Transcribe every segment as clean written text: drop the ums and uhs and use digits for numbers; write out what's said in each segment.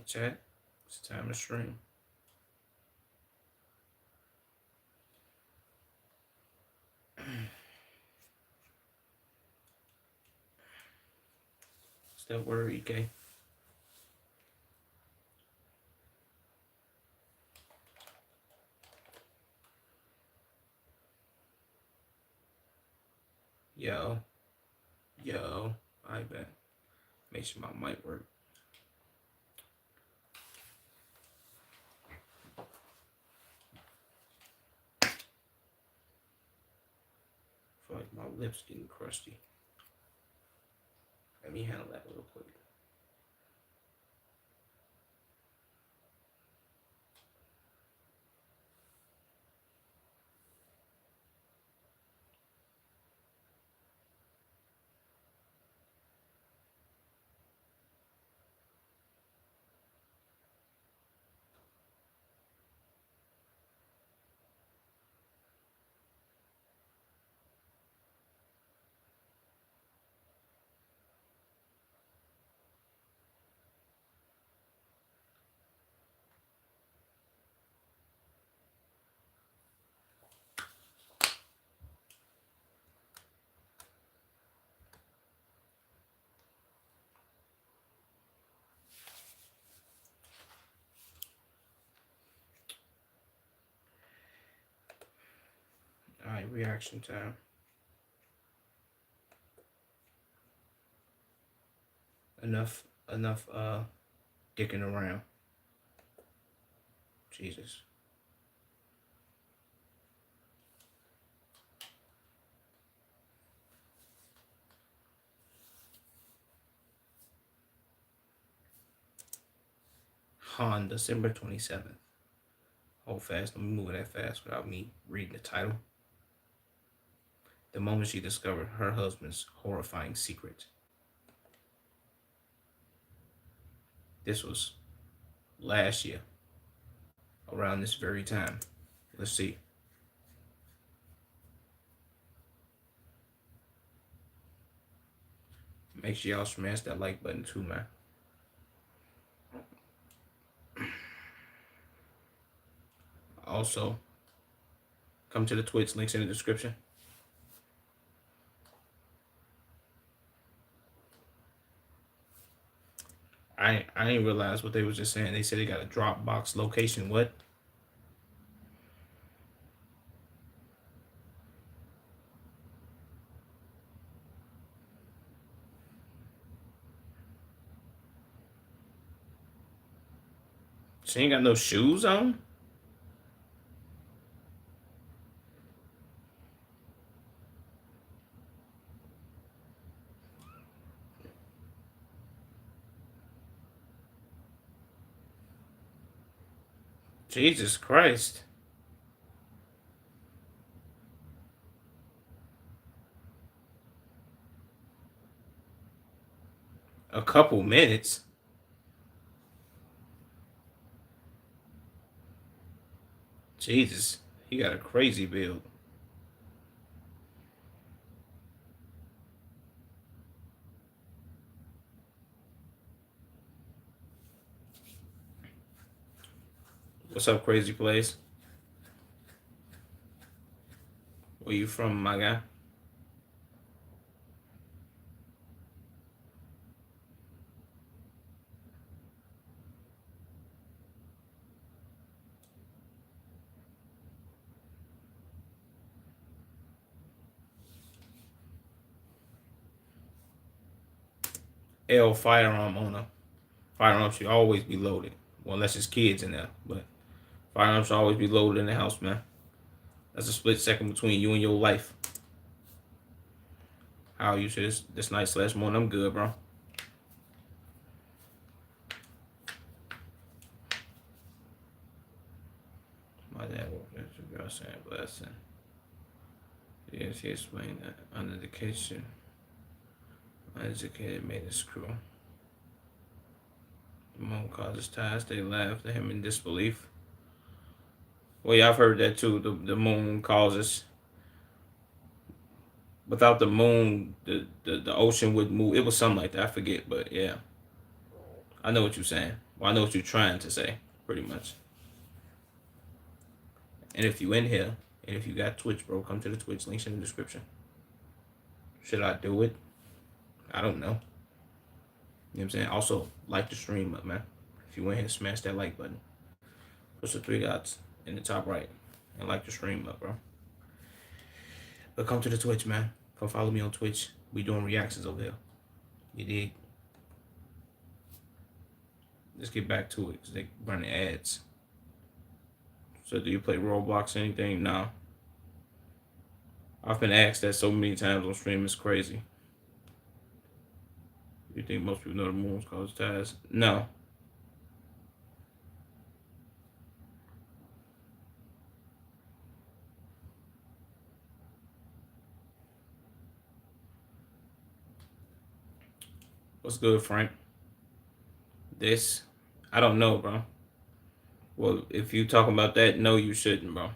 Alright, chat. It's time to stream. What's that word, EK? Yo. Yo. I bet. Make sure my mic work. I feel like my lips getting crusty. Let me handle that real quick. Alright, reaction time. Enough dicking around. Jesus. Han, December 27th. Hold fast. Let me move that fast without me reading the title. The moment she discovered her husband's horrifying secret. This was last year, around this very time. Let's see. Make sure y'all smash that like button too, man. Also, come to the Twitch, links in the description. I didn't realize what they was just saying. They said they got a Dropbox location. What? She ain't got no shoes on? Jesus Christ. A couple minutes. Jesus. He got a crazy build. What's up, Crazy Place? Where you from, my guy? L firearm owner. Firearms should always be loaded. Well, unless it's kids in there. But firearms should always be loaded in the house, man. That's a split second between you and your life. How are you? This night / morning? I'm good, bro. My dad woke up to God saying blessing. Yes, he explained that under the kitchen, uneducated made us cruel. The moon causes ties. They laughed at him in disbelief. Well, yeah, I've heard that too. The moon causes. Without the moon, the ocean would move. It was something like that. I forget, but yeah, I know what you're saying. Well, I know what you're trying to say, pretty much. And if you in here, and if you got Twitch, bro, come to the Twitch. Links in the description. Should I do it? I don't know. You know what I'm saying? Also, like the stream up, man. If you went here, smash that like button. Push the three dots in the top right. And like the stream up, bro. But come to the Twitch, man. Come follow me on Twitch. We doing reactions over there. You dig? Let's get back to it, because they running ads. So do you play Roblox or anything? No. I've been asked that so many times on stream, it's crazy. You think most people know the moon's cause ties? No. What's good, Frank? This, I don't know, bro. Well, if you talking about that, no, you shouldn't, bro.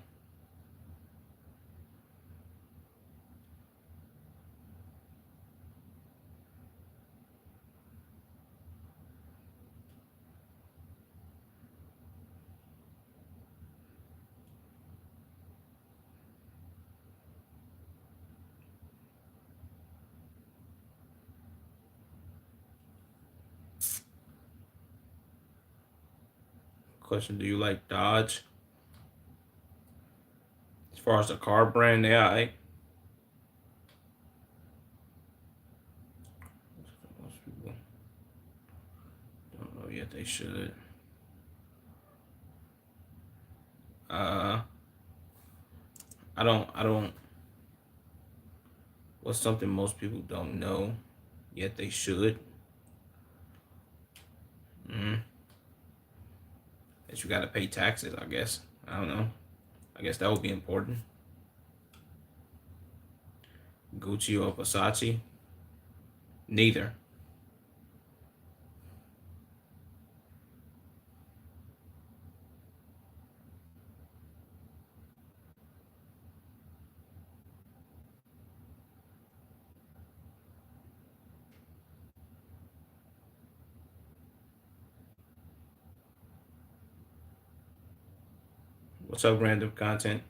Question: do you like Dodge? As far as the car brand, yeah, most people don't know yet. They should. I don't. What's something most people don't know yet they should? That you gotta pay taxes, I guess. I don't know. I guess that would be important. Gucci or Versace? Neither. What's up, random content?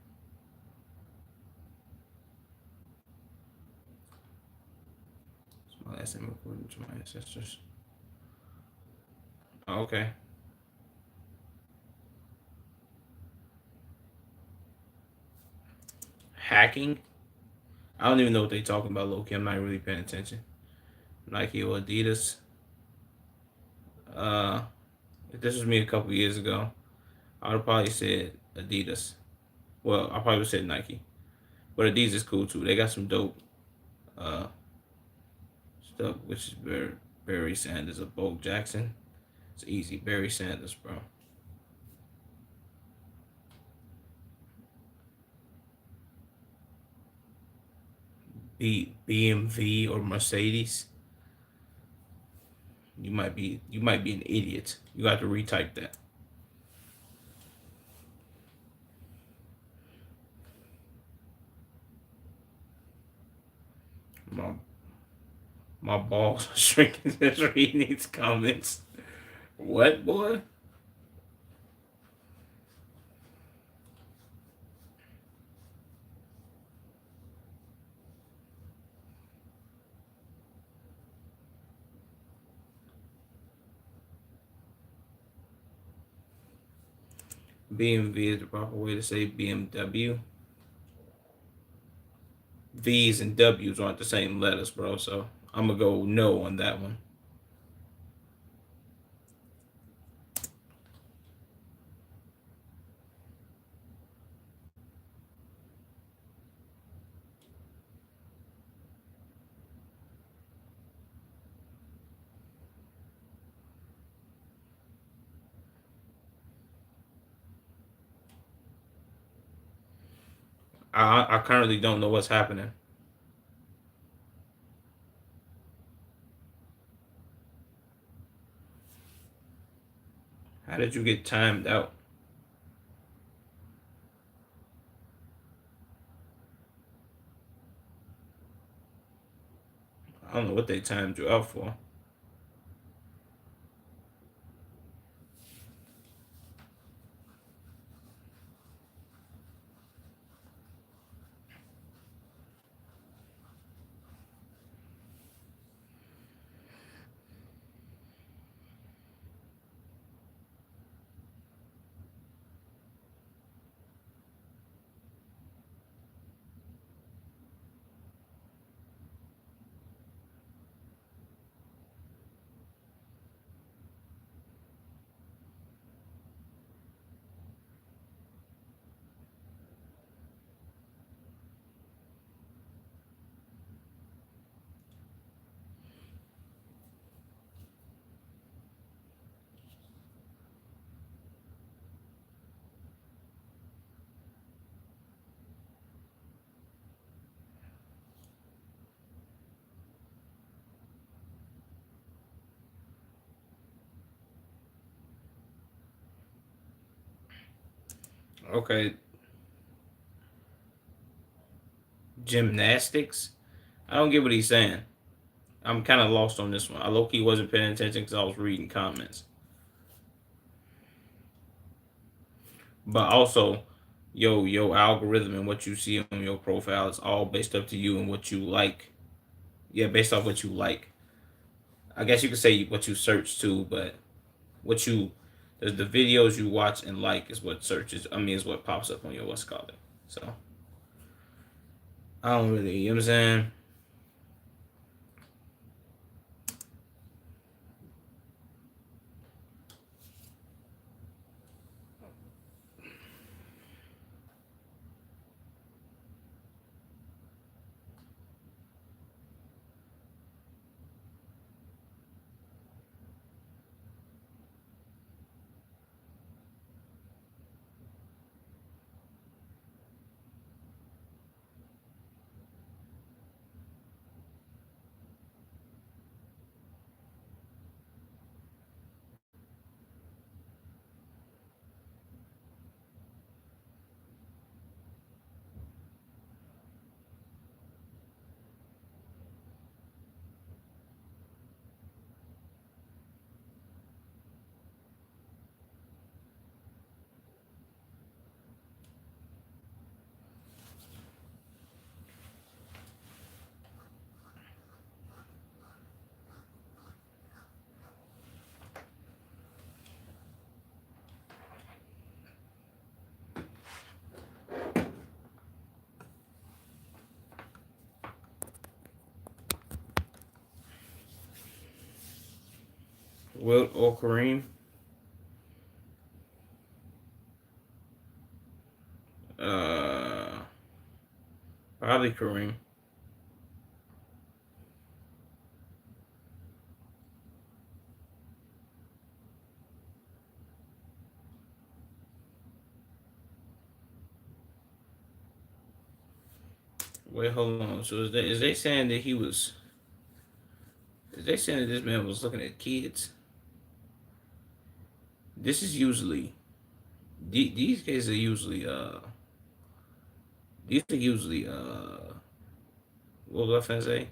It's my last name according to my ancestors. Oh, okay. Hacking? I don't even know what they're talking about, low-key. I'm not really paying attention. Nike or Adidas? If this was me a couple years ago, I would have probably said Adidas. Well, I probably would have said Nike. But Adidas is cool too. They got some dope uh, stuff, which is Barry Sanders or Bo Jackson. It's easy. Barry Sanders, bro. BMW or Mercedes. You might be an idiot. You got to retype that. My my balls are shrinking just reading these comments. What, boy? BMW is the proper way to say BMW. V's and W's aren't the same letters, bro. So I'm gonna go no on that one. I currently don't know what's happening. How did you get timed out? I don't know what they timed you out for. Okay, gymnastics. I don't get what he's saying. I'm kind of lost on this one. I low key wasn't paying attention because I was reading comments. But also, your algorithm and what you see on your profile is all based up to you and what you like. Yeah, based off what you like. I guess you could say what you search to, but what you there's the videos you watch and like is what searches. I mean, is what pops up on your what's called it. So I don't really, you know what I'm saying. Wilt or Kareem? Uh, Probably Kareem. Wait, hold on. So is they saying that he was? Is they saying that this man was looking at kids? This is usually these cases are usually these are usually what was I finna say?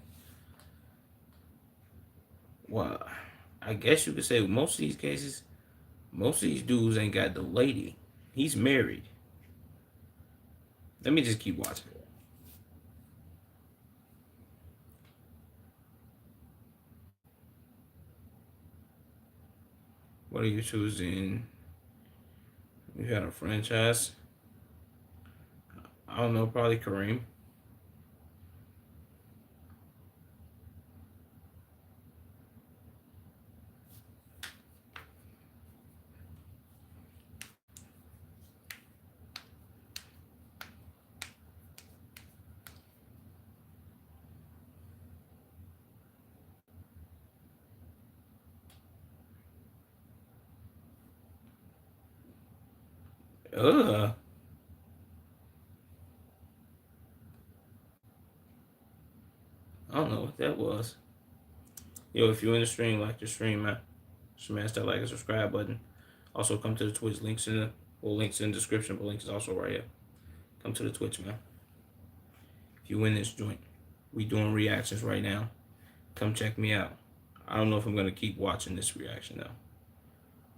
Well, I guess you could say most of these cases, most of these dudes ain't got the lady. He's married. Let me just keep watching. What are you choosing? You had a franchise. I don't know, probably Kareem. Ugh. I don't know what that was. Yo, if you're in the stream, like the stream, man. Smash that like and subscribe button. Also, come to the Twitch. Links in the description, but links is also right here. Come to the Twitch, man. If you win this joint, we doing reactions right now. Come check me out. I don't know if I'm gonna keep watching this reaction though.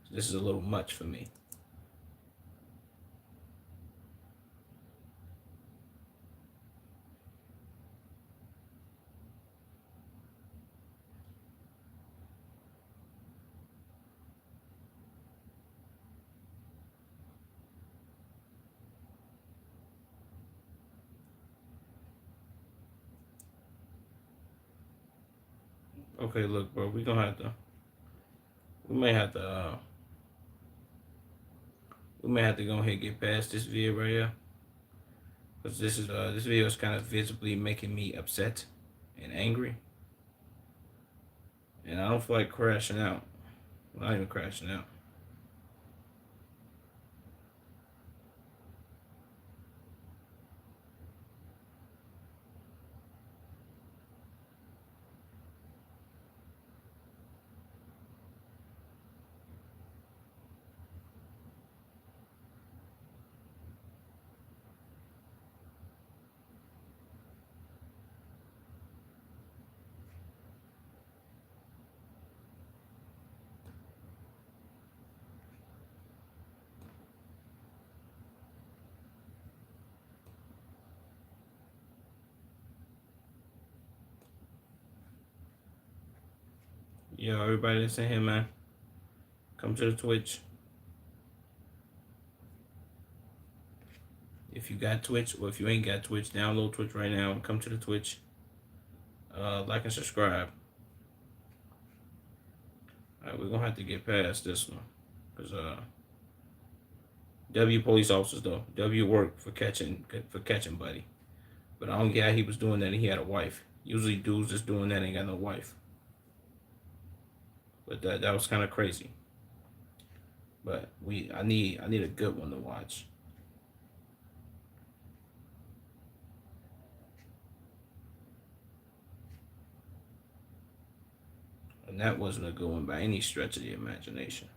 This is a little much for me. Okay, look, bro, we may have to, we may have to go ahead and get past this video right here, because this video is kind of visibly making me upset and angry, and I don't feel like crashing out. Not even crashing out. Yo, everybody that's in here, man, come to the Twitch. If you got Twitch, or if you ain't got Twitch, download Twitch right now and come to the Twitch. Like and subscribe. Alright, we're gonna have to get past this one. Cause W police officers though. W work for catching buddy. But I don't get how he was doing that and he had a wife. Usually dudes just doing that ain't got no wife. But that was kinda crazy. But I need a good one to watch. And that wasn't a good one by any stretch of the imagination.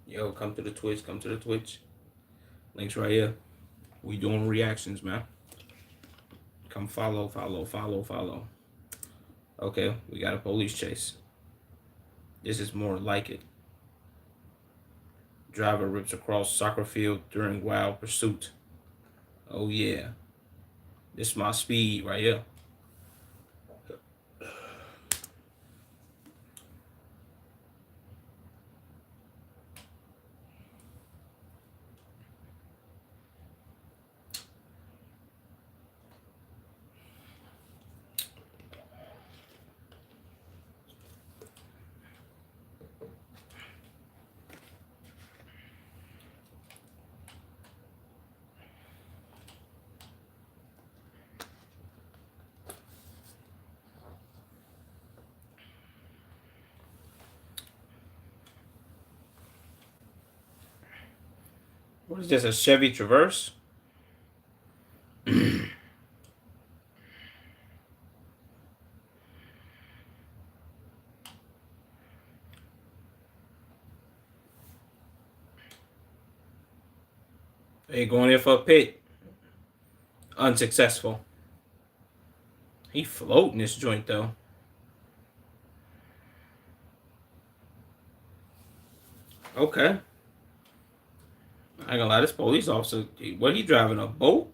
Yo, come to the Twitch, come to the Twitch. Links right here. We doing reactions, man. Come follow. Okay, we got a police chase. This is more like it. Driver rips across soccer field during wild pursuit. Oh yeah. This is my speed right here. What is this, a Chevy Traverse? They going in for a pit. Unsuccessful. He floating this joint though. Okay. I ain't gonna lie, this police officer, what, he driving a boat?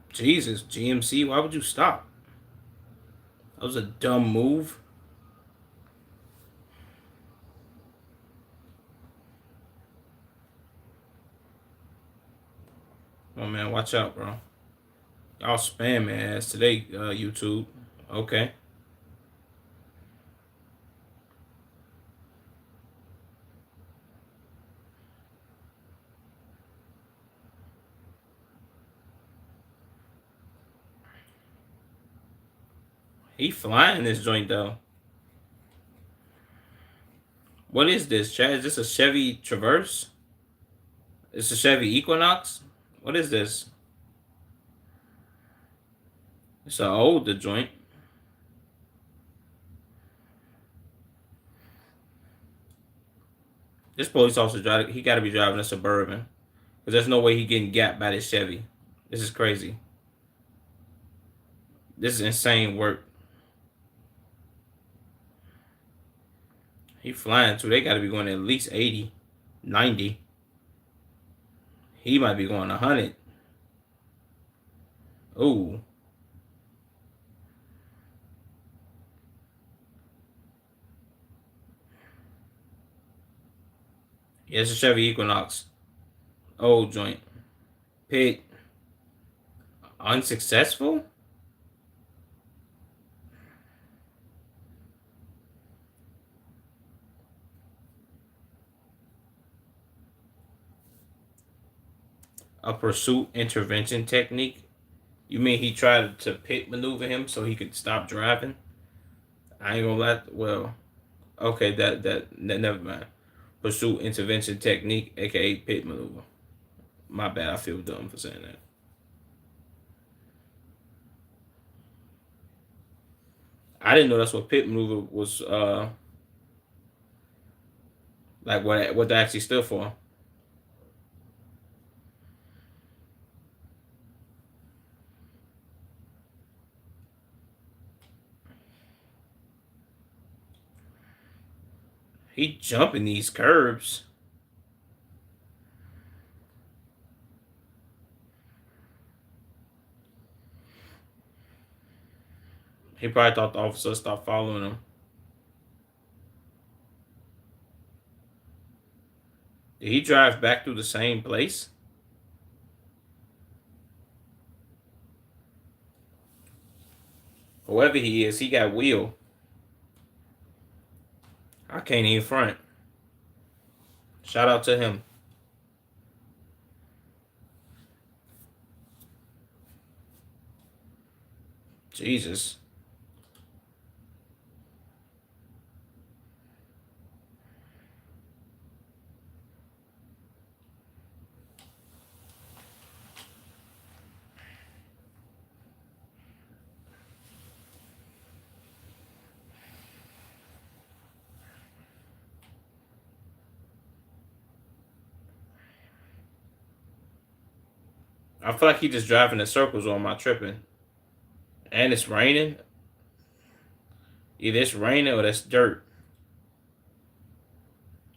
Jesus, GMC, why would you stop? That was a dumb move. Oh man, watch out, bro. Y'all spamming ass today, YouTube. Okay. He flying this joint though. What is this, Chad? Is this a Chevy Traverse? It's a Chevy Equinox? What is this? It's an older joint. This police officer, he got to be driving a Suburban. Because there's no way he getting gapped by this Chevy. This is crazy. This is insane work. He flying too. They got to be going at least 80, 90. He might be going 100. Ooh. Yeah, it's a Chevy Equinox. Old joint. Pit. Unsuccessful? A pursuit intervention technique? You mean he tried to pit maneuver him so he could stop driving? I ain't gonna lie. Well, okay, that never mind. Pursuit intervention technique, aka pit maneuver. My bad. I feel dumb for saying that. I didn't know that's what pit maneuver was. Like what that actually stood for. He jumping these curbs. He probably thought the officer stopped following him. Did he drive back through the same place? Whoever he is, he got wheel. I can't even front. Shout out to him. Jesus. I feel like he just driving in circles on my tripping. And it's raining. Either it's raining or that's dirt.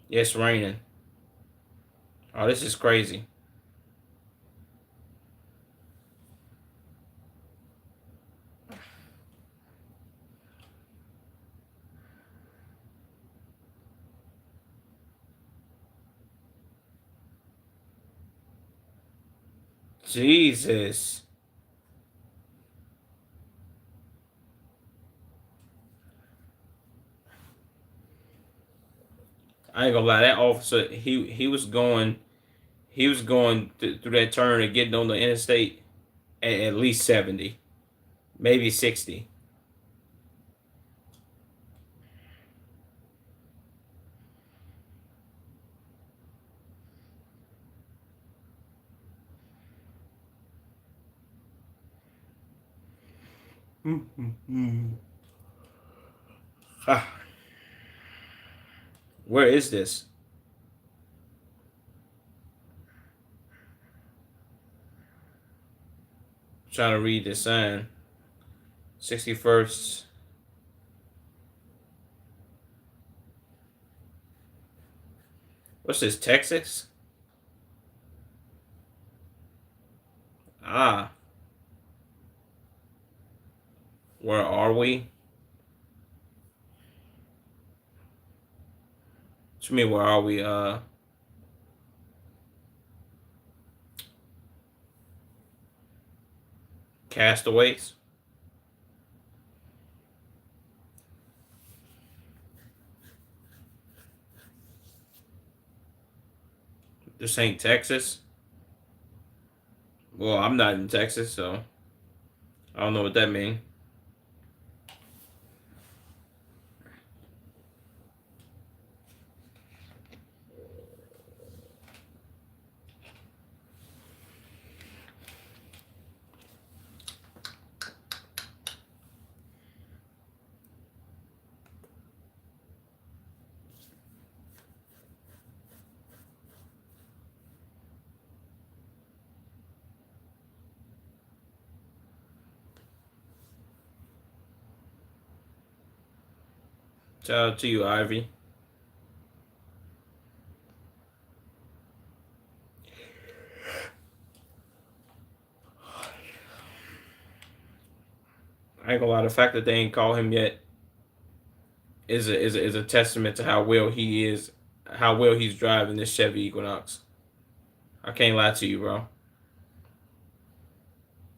Yeah, it's raining. Oh, this is crazy. Jesus. I ain't gonna lie, that officer, he was going through that turn and getting on the interstate at least 70, maybe 60. Ah, where is this? I'm trying to read this sign. 61st. What's this, Texas? Ah, where are we? What you mean, where are we? Castaways? This ain't Texas. Well, I'm not in Texas, so I don't know what that means. Shout out to you, Ivy. I ain't gonna lie, the fact that they ain't call him yet is a testament to how well he's driving this Chevy Equinox. I can't lie to you, bro.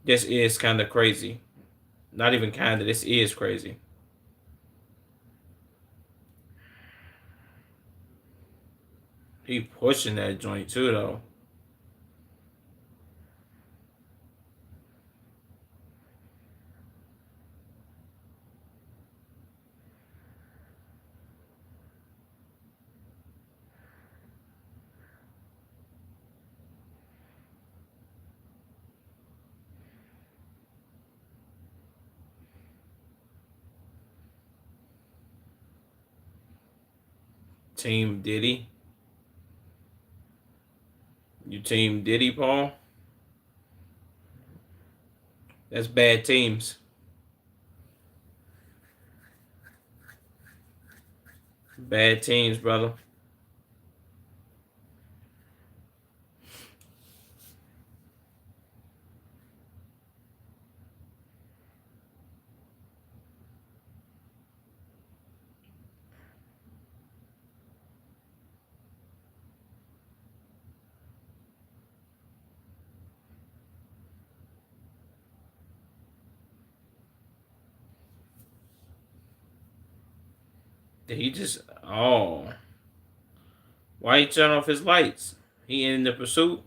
This is kind of crazy. Not even kind of. This is crazy. He pushing that joint too, though. Team Diddy. You team Diddy, Paul? That's bad teams. Bad teams, brother. Did he just? Oh, why he turn off his lights? He in the pursuit.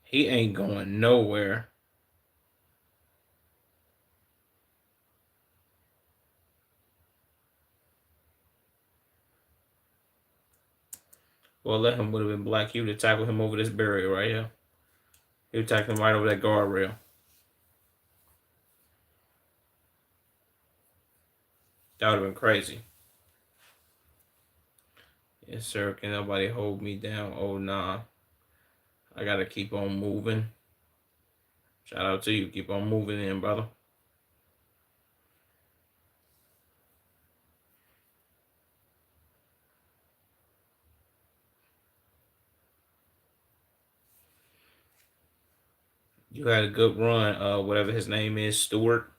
He ain't going nowhere. Well, let him would have been black. He would have tackled him over this barrier right here. He would tackle him right over that guardrail. That would have been crazy. Yes, sir. Can nobody hold me down? Oh, nah. I gotta keep on moving. Shout out to you. Keep on moving in, brother. You had a good run. Whatever his name is, Stewart.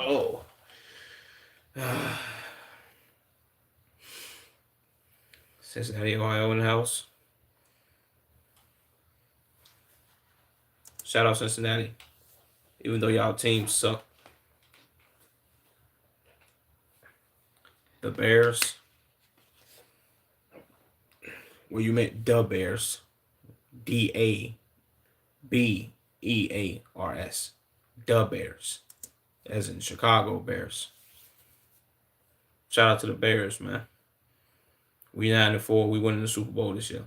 Oh. Cincinnati, Ohio in the house. Shout out Cincinnati. Even though y'all teams suck. The Bears. Well, you meant the Bears. DABEARS. The Bears. As in Chicago Bears. Shout out to the Bears, man. We 9-4. We winning the Super Bowl this year.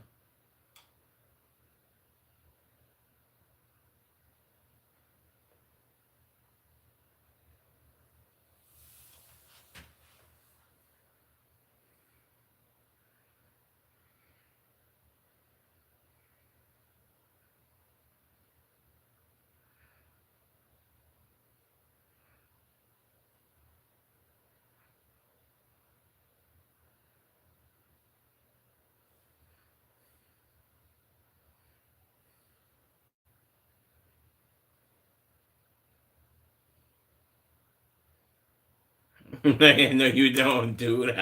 No, you don't, dude.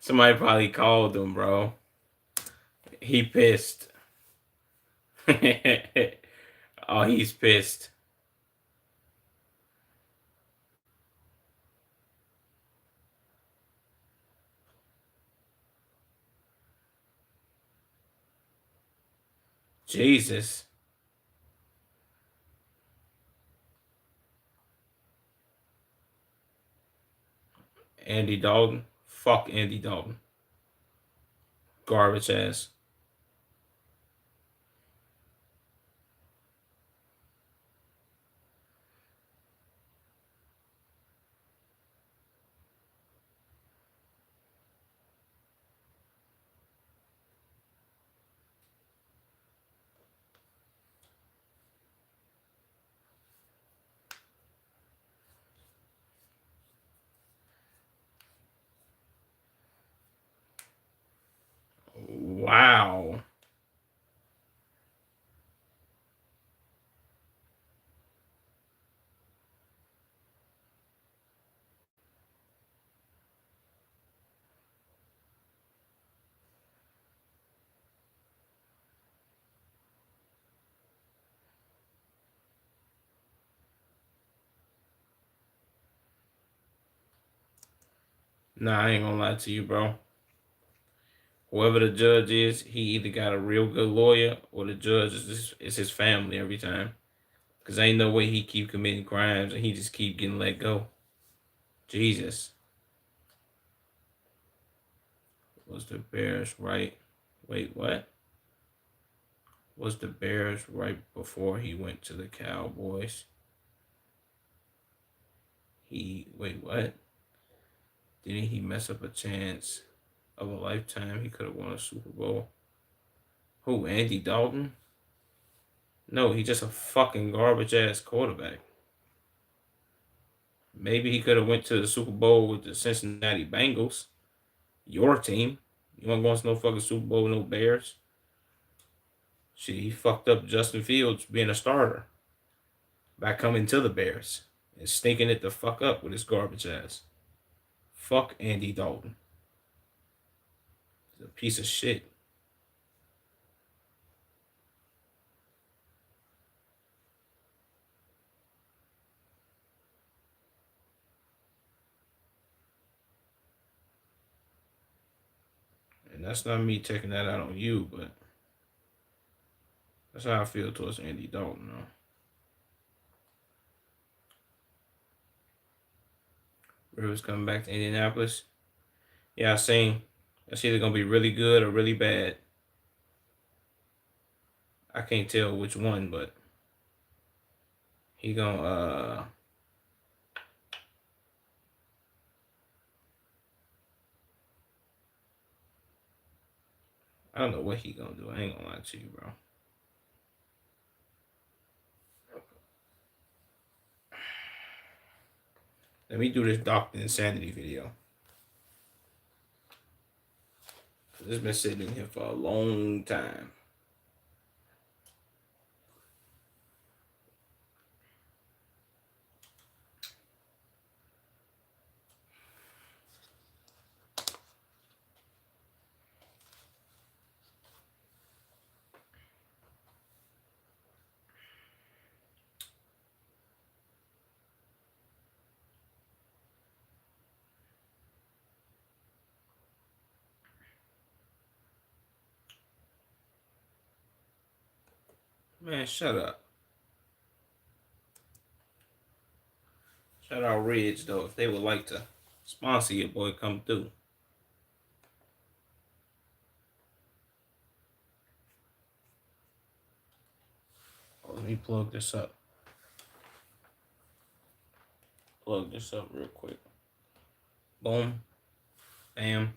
Somebody probably called him, bro. He pissed. Oh, he's pissed. Jesus. Andy Dalton. Fuck Andy Dalton. Garbage ass. Wow. Nah, I ain't gonna lie to you, bro. Whoever the judge is, he either got a real good lawyer or the judge is his family every time. Cause ain't no way he keep committing crimes and he just keep getting let go. Jesus. Was the Bears right? Wait, what? was the Bears right before he went to the Cowboys. Wait, what? Didn't he mess up a chance of a lifetime? He could have won a Super Bowl. Who, Andy Dalton? No, he's just a fucking garbage ass quarterback. Maybe he could have went to the Super Bowl with the Cincinnati Bengals, your team. You want to go into no fucking Super Bowl with no Bears? Shit, he fucked up Justin Fields being a starter by coming to the Bears and stinking it the fuck up with his garbage ass. Fuck Andy Dalton. He's a piece of shit. And that's not me taking that out on you, but that's how I feel towards Andy Dalton, though. Rivers coming back to Indianapolis. Yeah, I seen. That's either gonna be really good or really bad. I can't tell which one, but he gonna I don't know what he gonna do. I ain't gonna lie to you, bro. Let me do this Dr. Insanity video. This been sitting in here for a long time. Man, shut up. Shout out Ridge, though. If they would like to sponsor your boy, come through. Oh, let me plug this up. Plug this up real quick. Boom. Bam.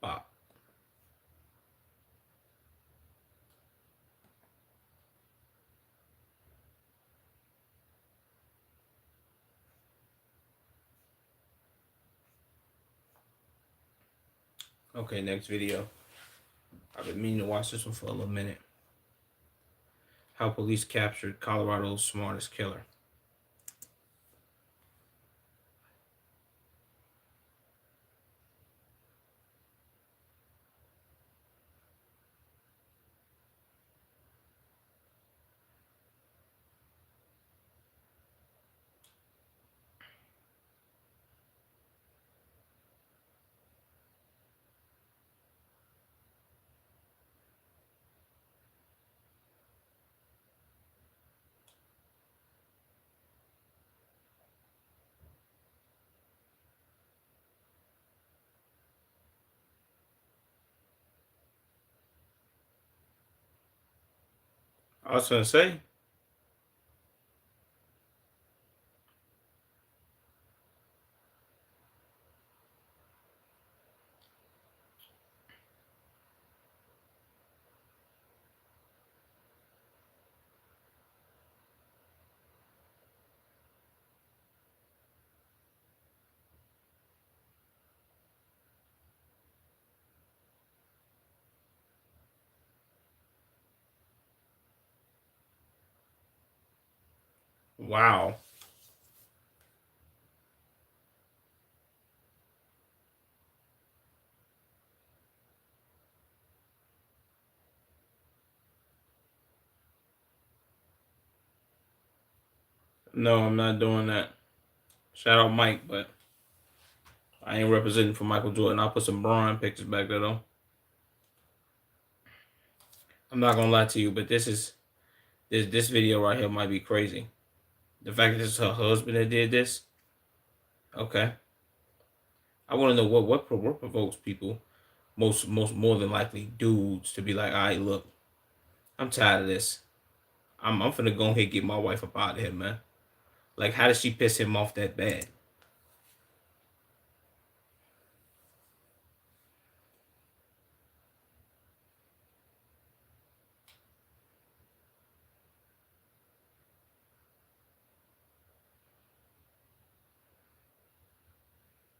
Bop. Okay, next video. I've been meaning to watch this one for a little minute. How police captured Colorado's smartest killer. I was gonna say, wow. No, I'm not doing that. Shout out Mike, but I ain't representing for Michael Jordan. I'll put some Bron pictures back there though. I'm not gonna lie to you, but this video right here might be crazy. The fact that it's her husband that did this. Okay. I want to know what provokes people most more than likely dudes to be like, all right, look, I'm tired of this. I'm finna go ahead and get my wife up out of here, man. Like, how did she piss him off that bad?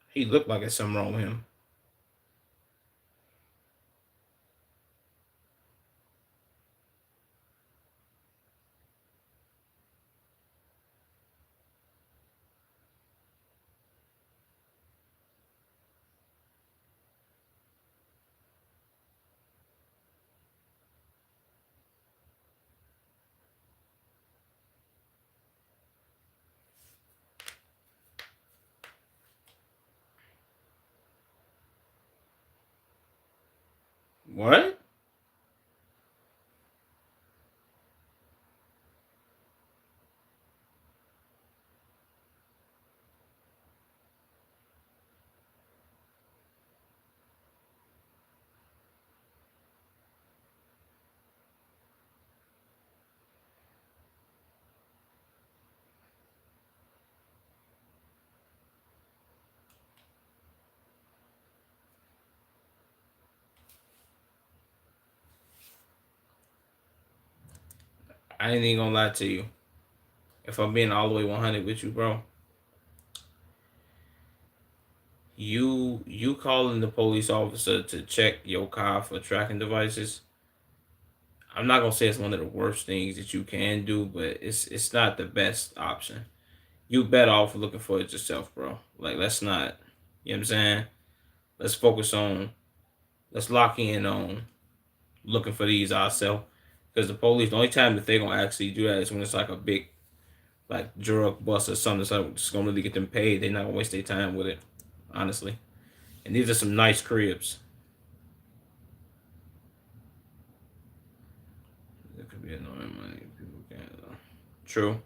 He looked like it's something wrong with him. What? I ain't even gonna lie to you. If I'm being all the way 100 with you, bro, you calling the police officer to check your car for tracking devices. I'm not gonna say it's one of the worst things that you can do, but it's not the best option. You better off looking for it yourself, bro. Like, let's not, you know what I'm saying? Let's focus on, let's lock in on looking for these ourselves. Because the police, the only time that they're gonna actually do that is when it's like a big, like, drug bust or something that's like, just gonna really get them paid. They're not gonna waste their time with it, honestly. And these are some nice cribs. It could be annoying money. People can't. True.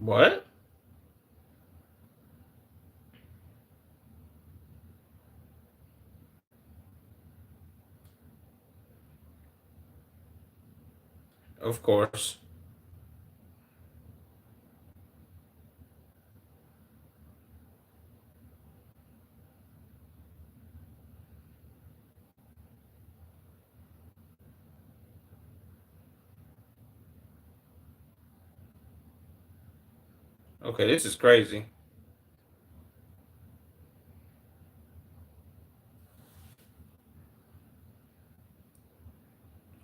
What? Of course. Okay, this is crazy.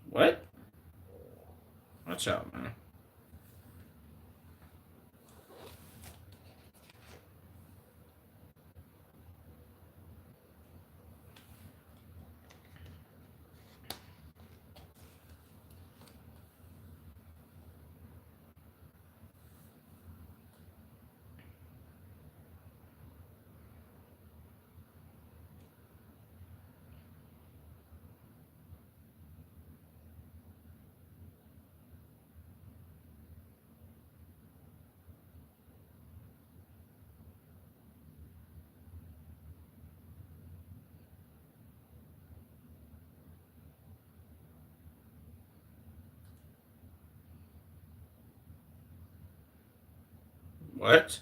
What? Watch out, man. What?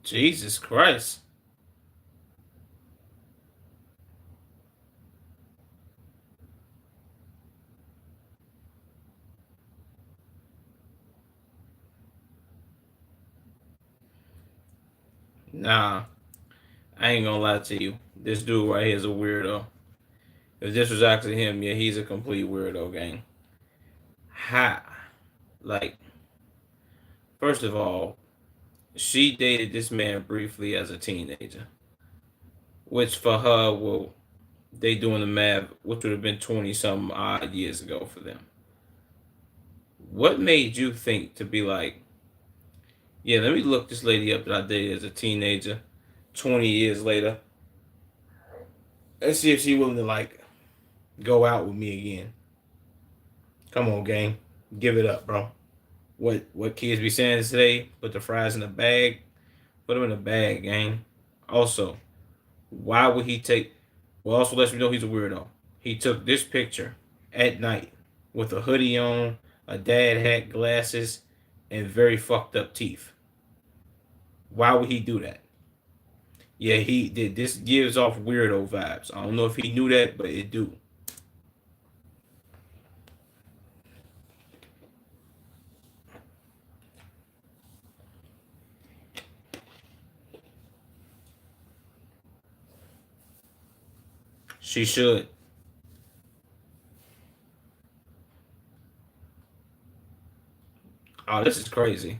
Jesus Christ. Nah, I ain't gonna lie to you. This dude right here is a weirdo. If this was actually him, yeah, he's a complete weirdo, gang. Ha, like, first of all, she dated this man briefly as a teenager, which for her, well, they doing the math, which would have been 20 some odd years ago for them. What made you think to be like, yeah, let me look this lady up that I dated as a teenager 20 years later. Let's see if she willing to like go out with me again. Come on, gang. Give it up, bro. What kids be saying today? Put the fries in a bag. Put them in a bag, gang. Also, why would he take? Well, also lets me know he's a weirdo. He took this picture at night with a hoodie on, a dad hat, glasses, and very fucked up teeth. Why would he do that? Yeah, he did. This gives off weirdo vibes. I don't know if he knew that, but it do. She should. Oh, this is crazy.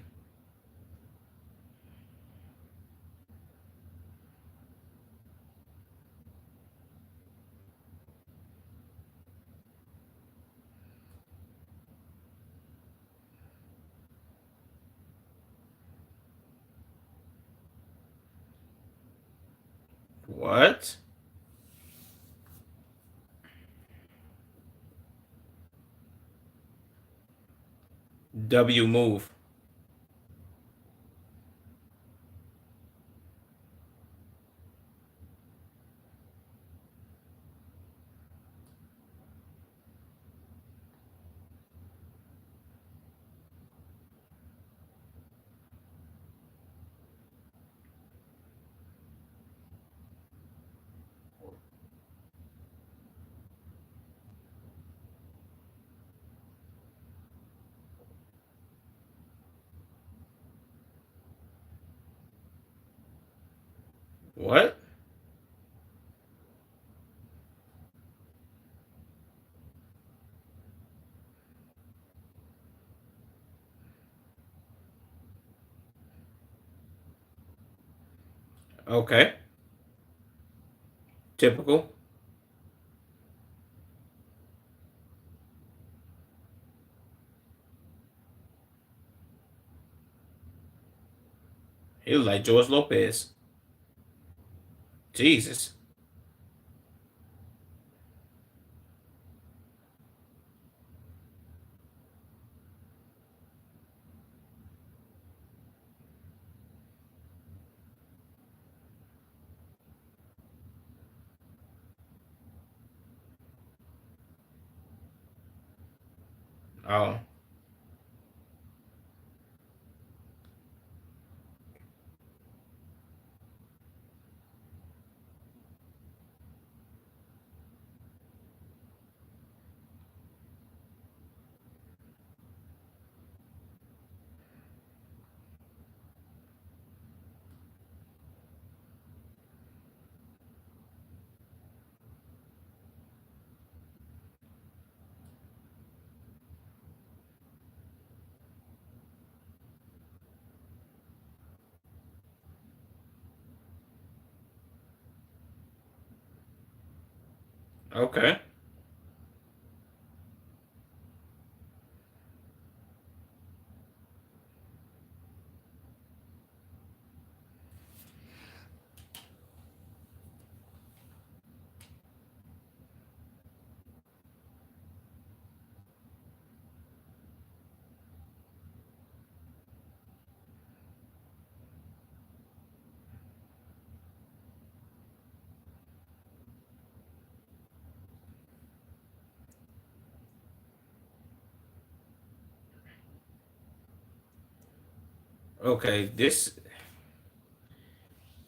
What? W move. What? Okay. Typical. He was like George Lopez. Jesus. Oh. Okay. Okay. This.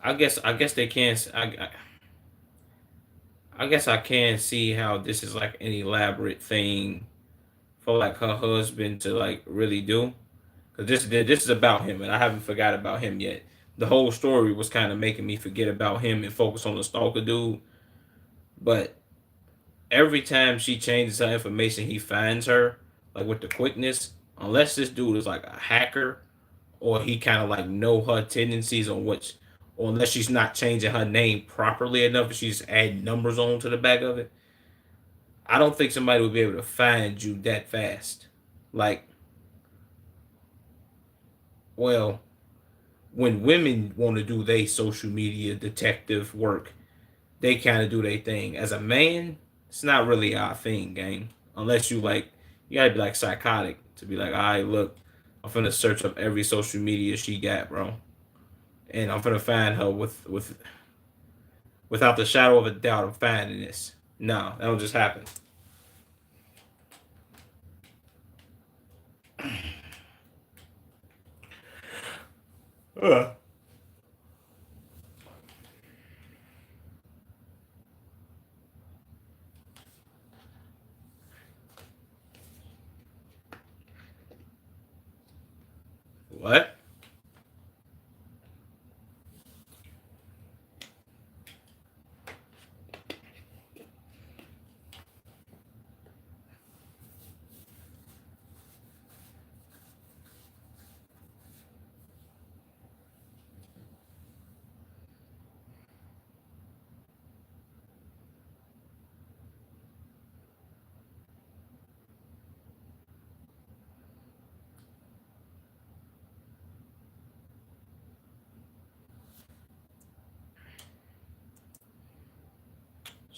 I guess they can't. I guess I can see how this is like an elaborate thing for like her husband to like really do. Cause this is about him, and I haven't forgot about him yet. the whole story was kind of making me forget about him and focus on the stalker dude. But every time she changes her information, he finds her like with the quickness. Unless this dude is like a hacker or he kind of like know her tendencies on which, or unless she's not changing her name properly enough, she's adding numbers on to the back of it. I don't think somebody would be able to find you that fast. Like, well, when women want to do their social media detective work, they kind of do their thing. As a man, it's not really our thing, gang. Unless you like, you gotta be like psychotic to be like, all right, look, I'm finna search up every social media she got, bro, and I'm finna find her without the shadow of a doubt. I'm finding this. No, that don't just happen. Uh, what?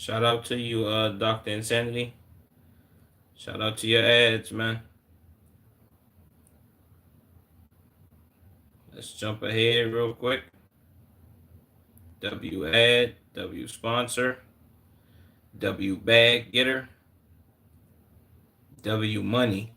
Shout out to you, Doctor Insanity. Shout out to your ads, man. Let's jump ahead real quick. W ad, W sponsor, W bag getter, W money.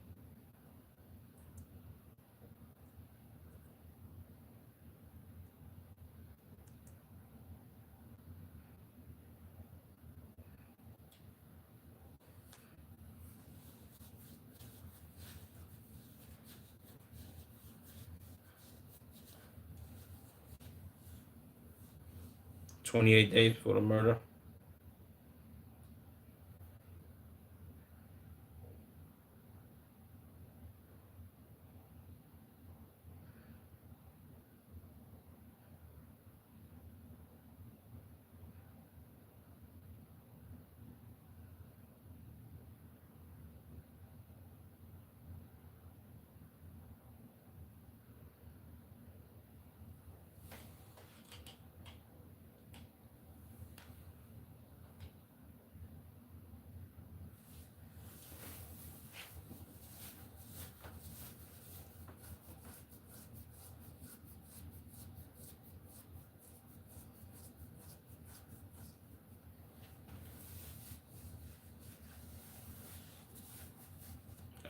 28 days for the murder.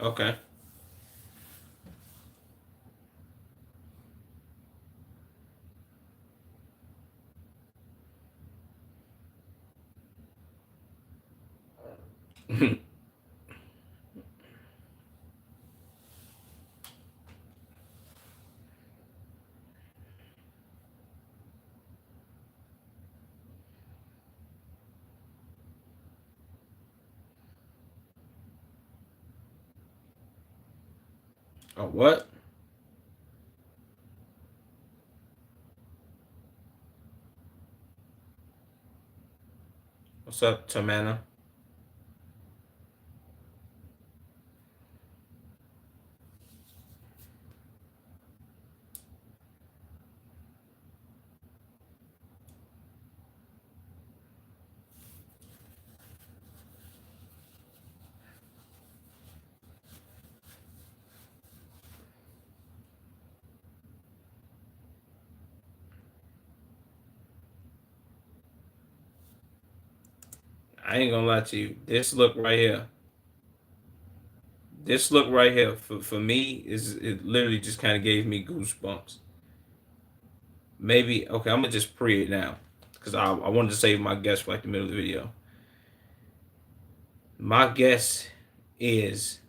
Okay. Oh, what? What's up, Tamana? I ain't gonna lie to you. This look right here. This look right here for me is it literally just kind of gave me goosebumps. Maybe okay. I'm gonna just pre it now because I wanted to save my guess for like the middle of the video. My guess is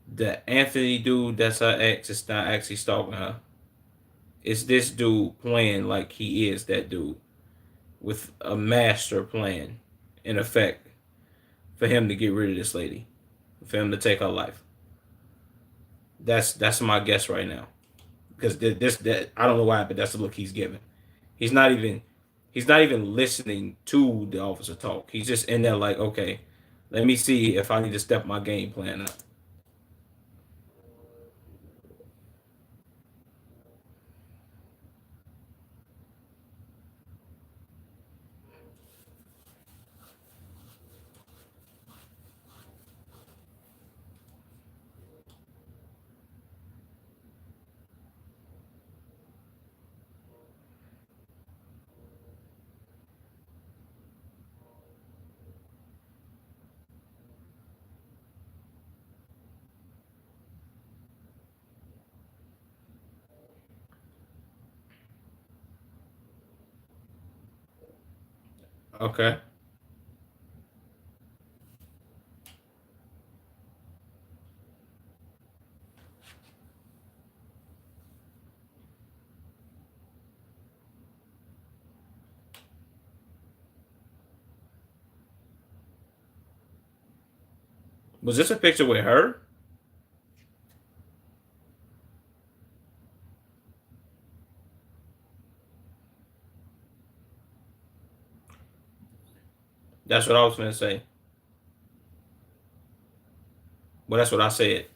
the Anthony dude that's her ex is not actually stalking her. Is this dude playing like he is that dude with a master plan in effect for him to get rid of this lady, for him to take her life? That's my guess right now. Because this that I don't know why, but that's the look he's giving. He's not even he's not even listening to the officer talk. He's just in there like, okay, let me see if I need to step my game plan up. Okay. Was this a picture with her? That's what I was gonna say. Well, that's what I said.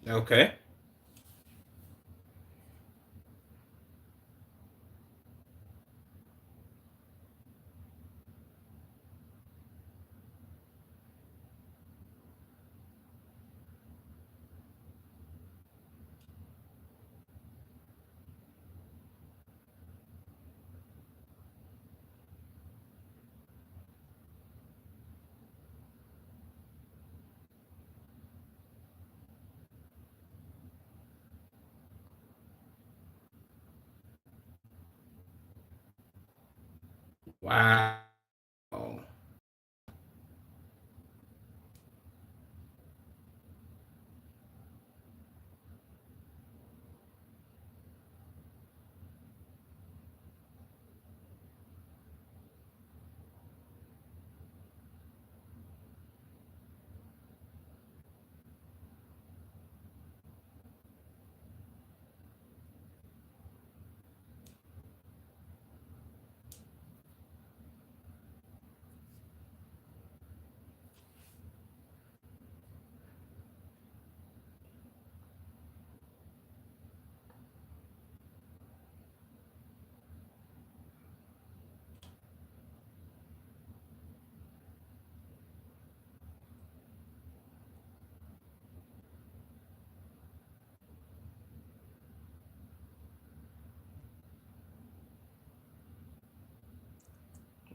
Okay. Wow.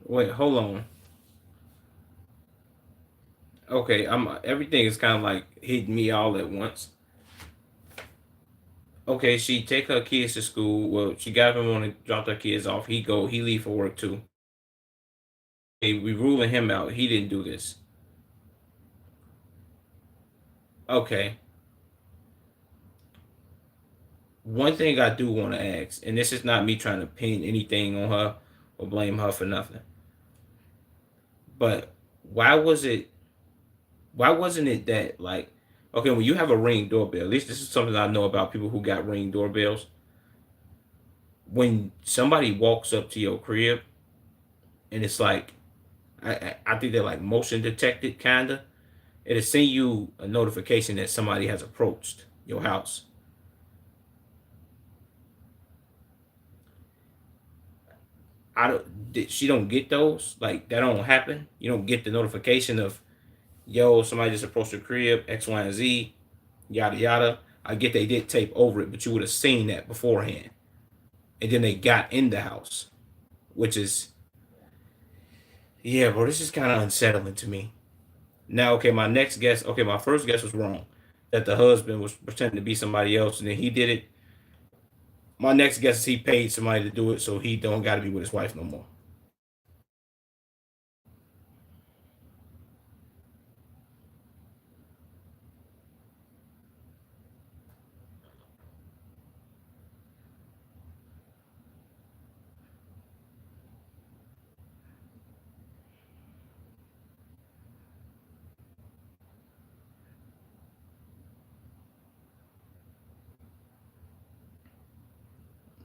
Wait, hold on. Okay, I'm everything is kind of like hitting me all at once. Okay, she take her kids to school. Well, she got him on and dropped her kids off. He leave for work too. Hey, we ruling him out. He didn't do this. Okay. One thing I do want to ask, and this is not me trying to pin anything on her or blame her for nothing, but why was it? Why wasn't it that like, okay, when you have a ring doorbell, at least this is something I know about people who got ring doorbells. When somebody walks up to your crib and it's like, I think they're like motion detected, kinda. It'll send you a notification that somebody has approached. your house. I don't. She don't get those. Like that don't happen. You don't get the notification of, yo, somebody just approached your crib, X, Y, and Z, yada yada. I get they did tape over it, but you would have seen that beforehand. And then they got in the house, which is, yeah, bro, this is kind of unsettling to me. Now, okay, my next guess, okay, my first guess was wrong, that the husband was pretending to be somebody else, and then he did it. My next guess is he paid somebody to do it, so he don't got to be with his wife no more.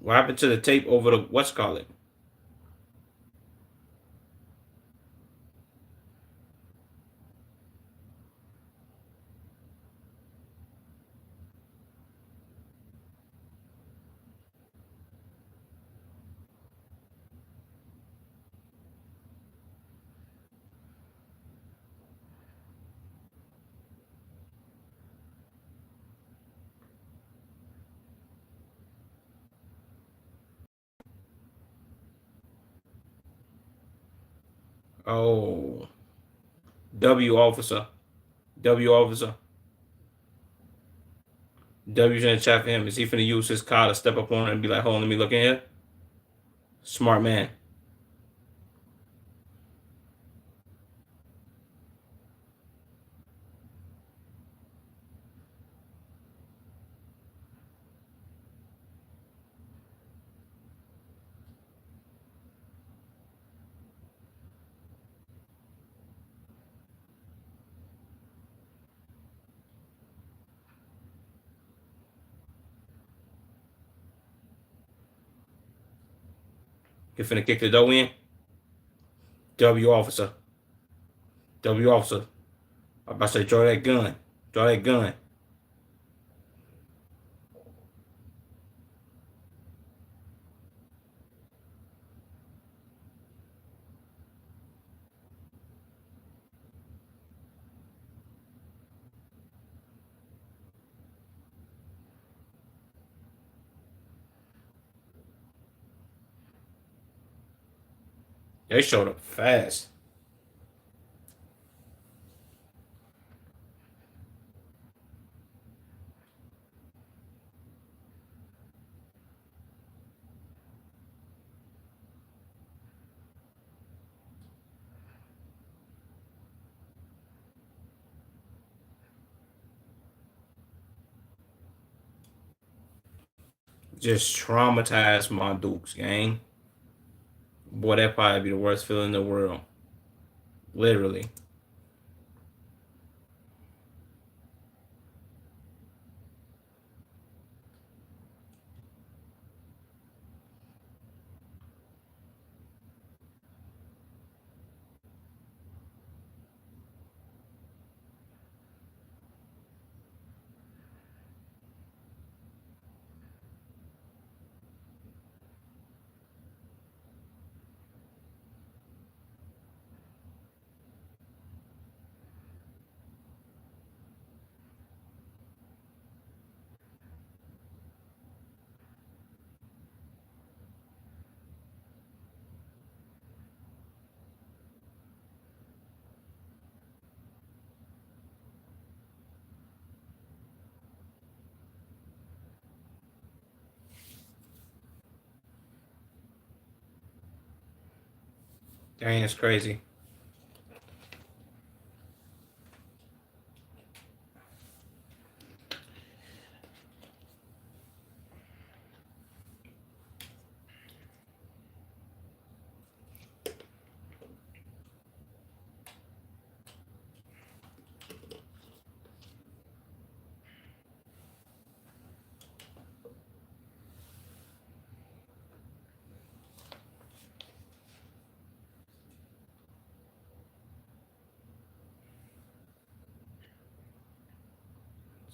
What happened to the tape over the what's call it? Oh, W officer, W officer, W's in the chat for him. Is he finna use his car to step up on it and be like, hold on, let me look in here? Smart man. He finna kick the door in. W officer, W officer. I'm about to say, draw that gun, draw that gun. They showed up fast. Just traumatized my Dukes, gang. Boy, that probably be the worst feeling in the world. Literally. Dang, it's crazy.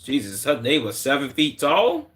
Jesus, they was 7 feet tall.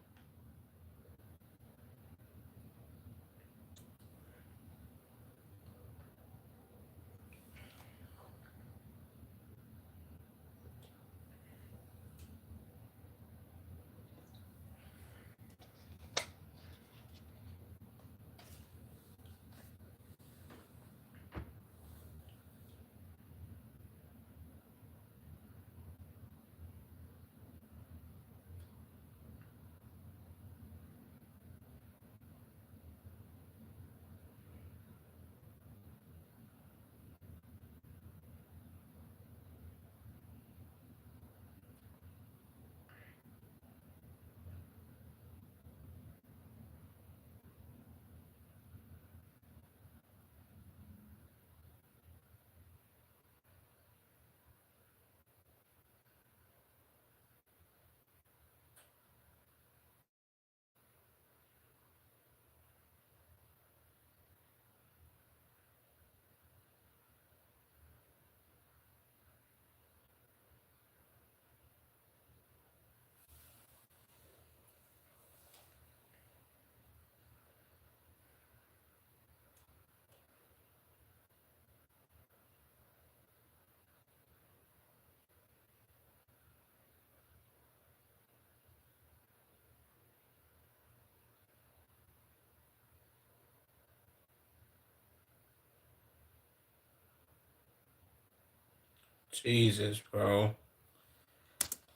Jesus, bro.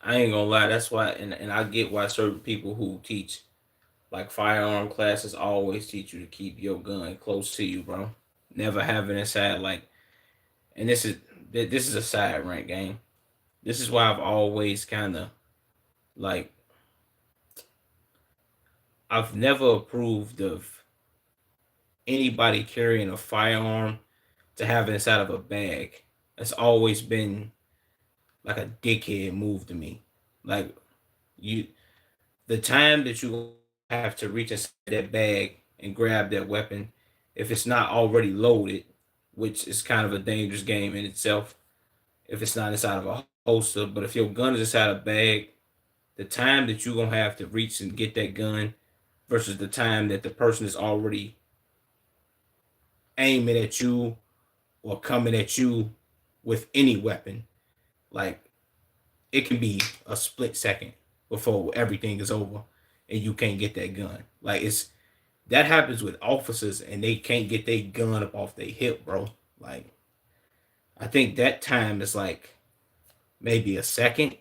I ain't gonna lie. That's why, and I get why certain people who teach like firearm classes always teach you to keep your gun close to you, bro. Never have it inside. Like, and this is a side rank game. This is why I've always kind of like I've never approved of anybody carrying a firearm to have it inside of a bag. That's always been like a dickhead move to me. Like you, the time that you have to reach inside that bag and grab that weapon, if it's not already loaded, which is kind of a dangerous game in itself, if it's not inside of a holster, but if your gun is inside a bag, the time that you're gonna have to reach and get that gun versus the time that the person is already aiming at you or coming at you with any weapon, like it can be a split second before everything is over and you can't get that gun. Like it's that happens with officers and they can't get their gun up off their hip, bro. Like I think that time is like maybe a second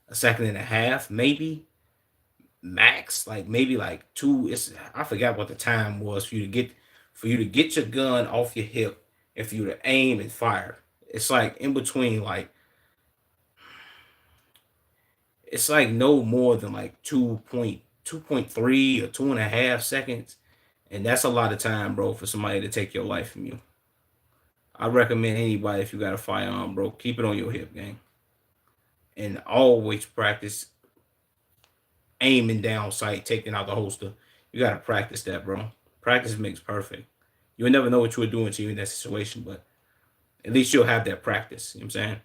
and a half, maybe max, like maybe like two. It's I forgot what the time was for you to get your gun off your hip and for you to aim and fire. It's like in between like it's like no more than like 2.3 or 2.5 seconds. And that's a lot of time, bro, for somebody to take your life from you. I recommend anybody if you got a firearm, bro, keep it on your hip, gang. And always practice aiming down sight, taking out the holster. You gotta practice that, bro. Practice makes perfect. You'll never know what you were doing to you in that situation, but at least you'll have that practice. You know what I'm saying?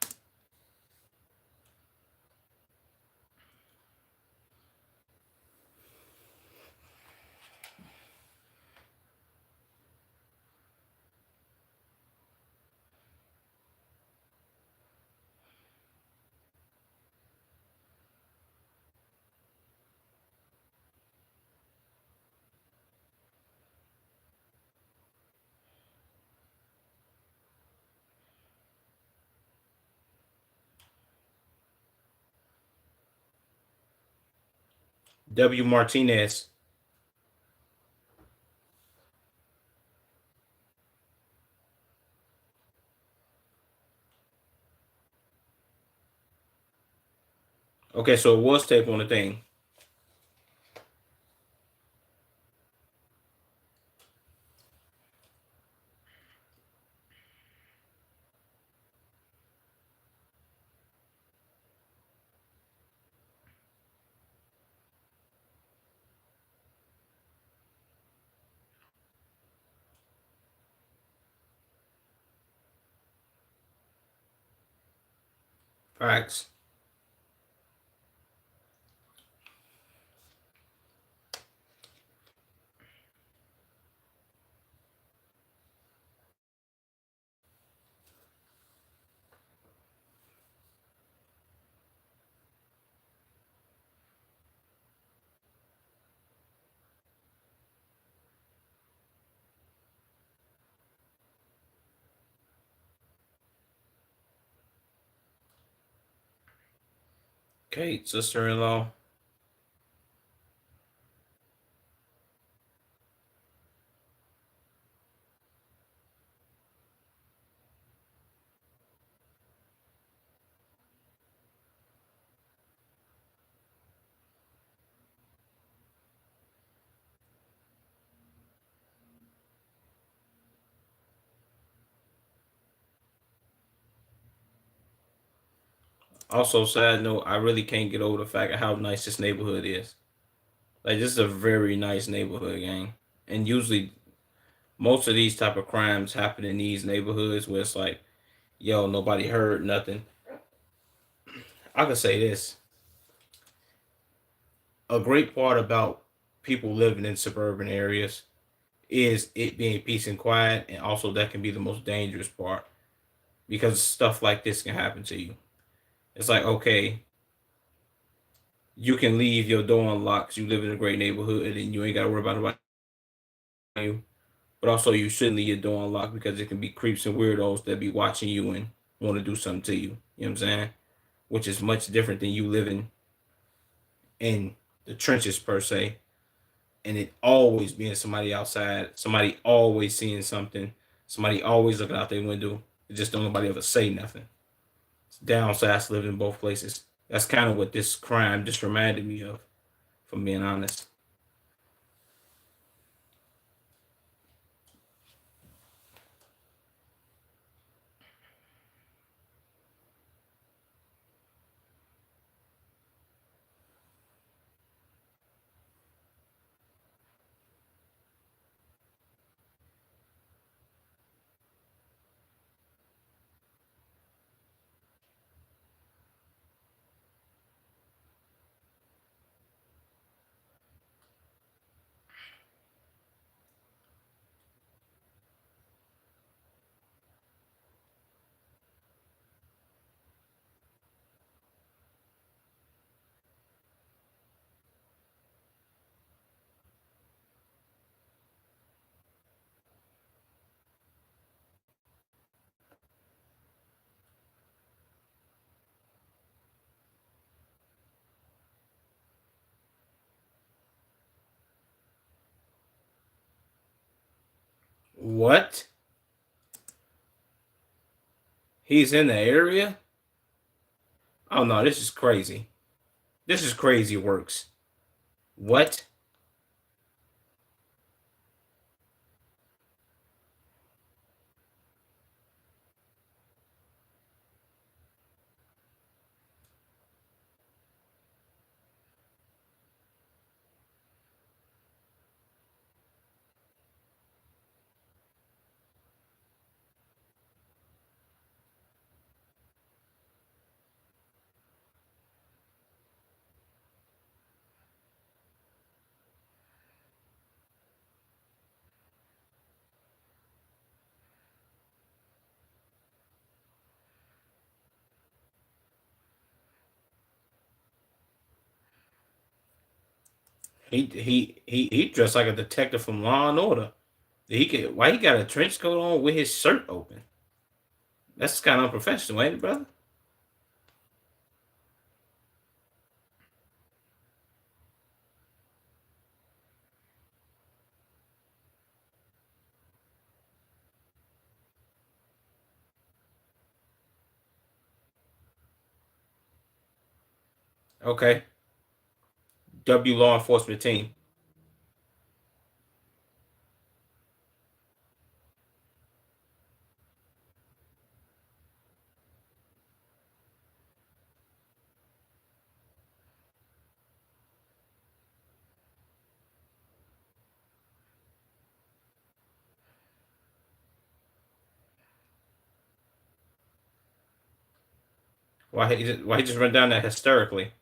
W. Martinez. Okay, so it was tape on the thing. Facts. Kate, sister-in-law. Also, sad note, I really can't get over the fact of how nice this neighborhood is. Like, this is a very nice neighborhood, gang. And usually, most of these type of crimes happen in these neighborhoods where it's like, yo, nobody heard nothing. I could say this: a great part about people living in suburban areas is it being peace and quiet, and also that can be the most dangerous part because stuff like this can happen to you. It's like, okay, you can leave your door unlocked 'cause you live in a great neighborhood and you ain't got to worry about you. But also, you shouldn't leave your door unlocked because it can be creeps and weirdos that be watching you and want to do something to you. You know what I'm saying? Which is much different than you living in the trenches per se, and it always being somebody outside, somebody always seeing something, somebody always looking out their window. It just don't nobody ever say nothing. It's downside to living in both places. That's kind of what this crime just reminded me of, from being honest. What? He's in the area? Oh no, this is crazy. This is crazy works. What? He dressed like a detective from Law and Order. He could, why he got a trench coat on with his shirt open? That's kind of unprofessional, ain't it, brother? Okay. W law enforcement team. Why he just run down that hysterically?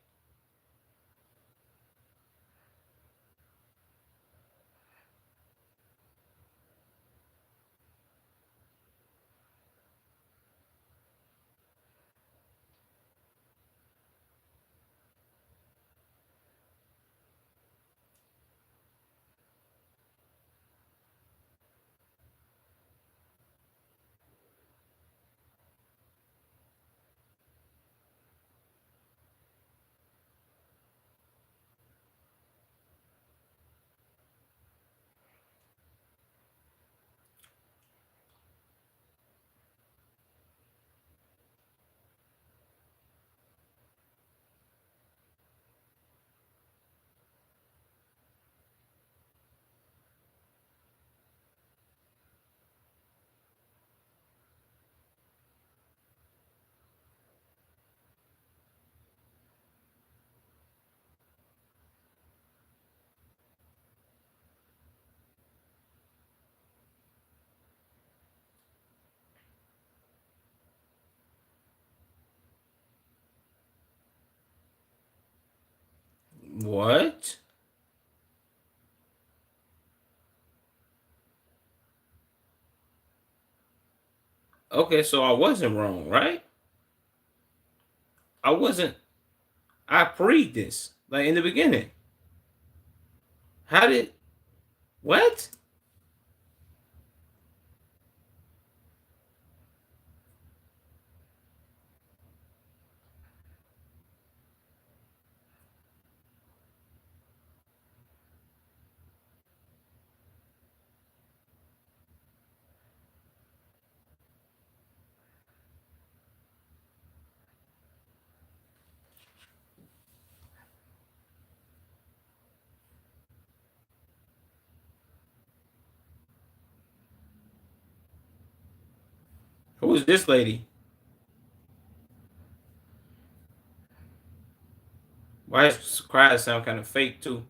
What? Okay, so I wasn't wrong, right? I wasn't. I pre this like in the beginning. How did what? Who is this lady? Why does cry sound kind of fake too?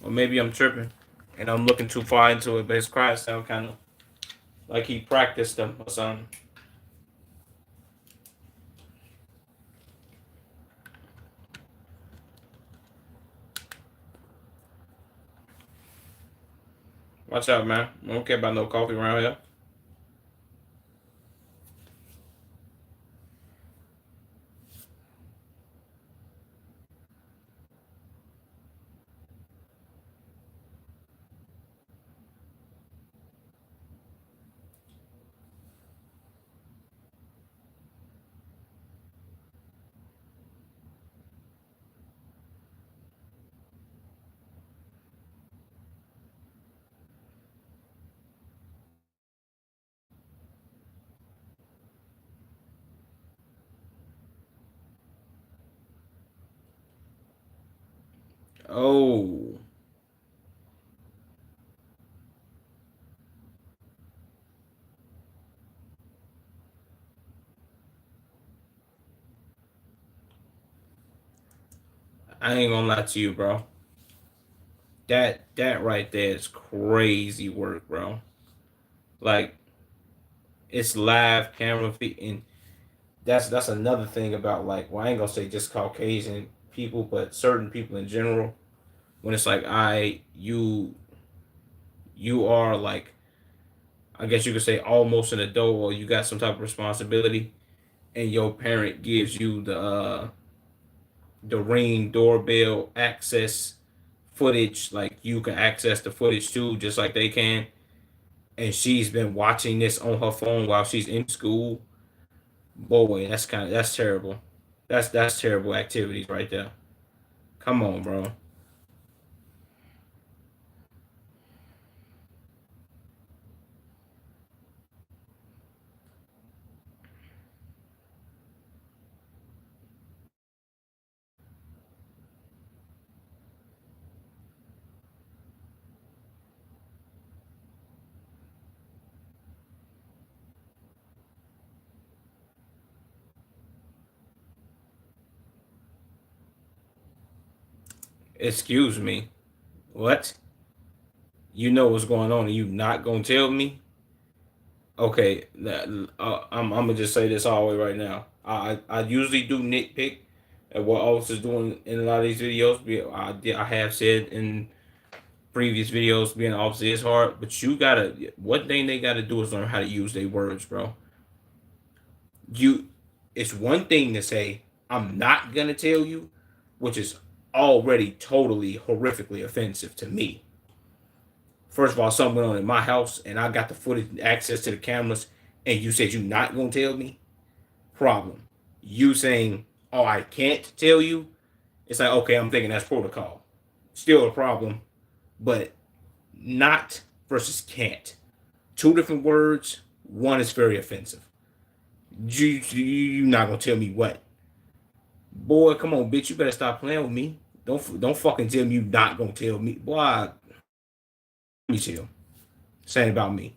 Or maybe I'm tripping and I'm looking too far into it, but his cries sound kind of like he practiced them or something. Watch out, man. I don't care about no coffee around here. Oh, I ain't gonna lie to you, bro. That right there is crazy work, bro. Like it's live camera feed, and that's another thing about like, well, I ain't gonna say just Caucasian people, but certain people in general. When it's like, you are like, I guess you could say almost an adult, or you got some type of responsibility, and your parent gives you the Ring doorbell access footage, like you can access the footage too, just like they can. And she's been watching this on her phone while she's in school. Boy, that's terrible. That's terrible activities right there. Come on, bro. Excuse me. What? You know what's going on, and you not gonna tell me? Okay, I'm gonna just say this all the way right now. I usually do nitpick at what Oaks is doing in a lot of these videos. I have said in previous videos being obviously is hard, but you gotta one thing they gotta do is learn how to use their words, bro. You it's one thing to say, I'm not gonna tell you, which is already totally horrifically offensive to me. First of all, something went on in my house and I got the footage access to the cameras and you said you're not gonna tell me? Problem. You saying, oh, I can't tell you, it's like, okay, I'm thinking that's protocol. Still a problem, but not versus can't. Two different words. One is very offensive. You not gonna tell me what? Boy, come on, bitch. You better stop playing with me. Don't fucking tell me you not gonna tell me. Boy, let me chill. Saying about me.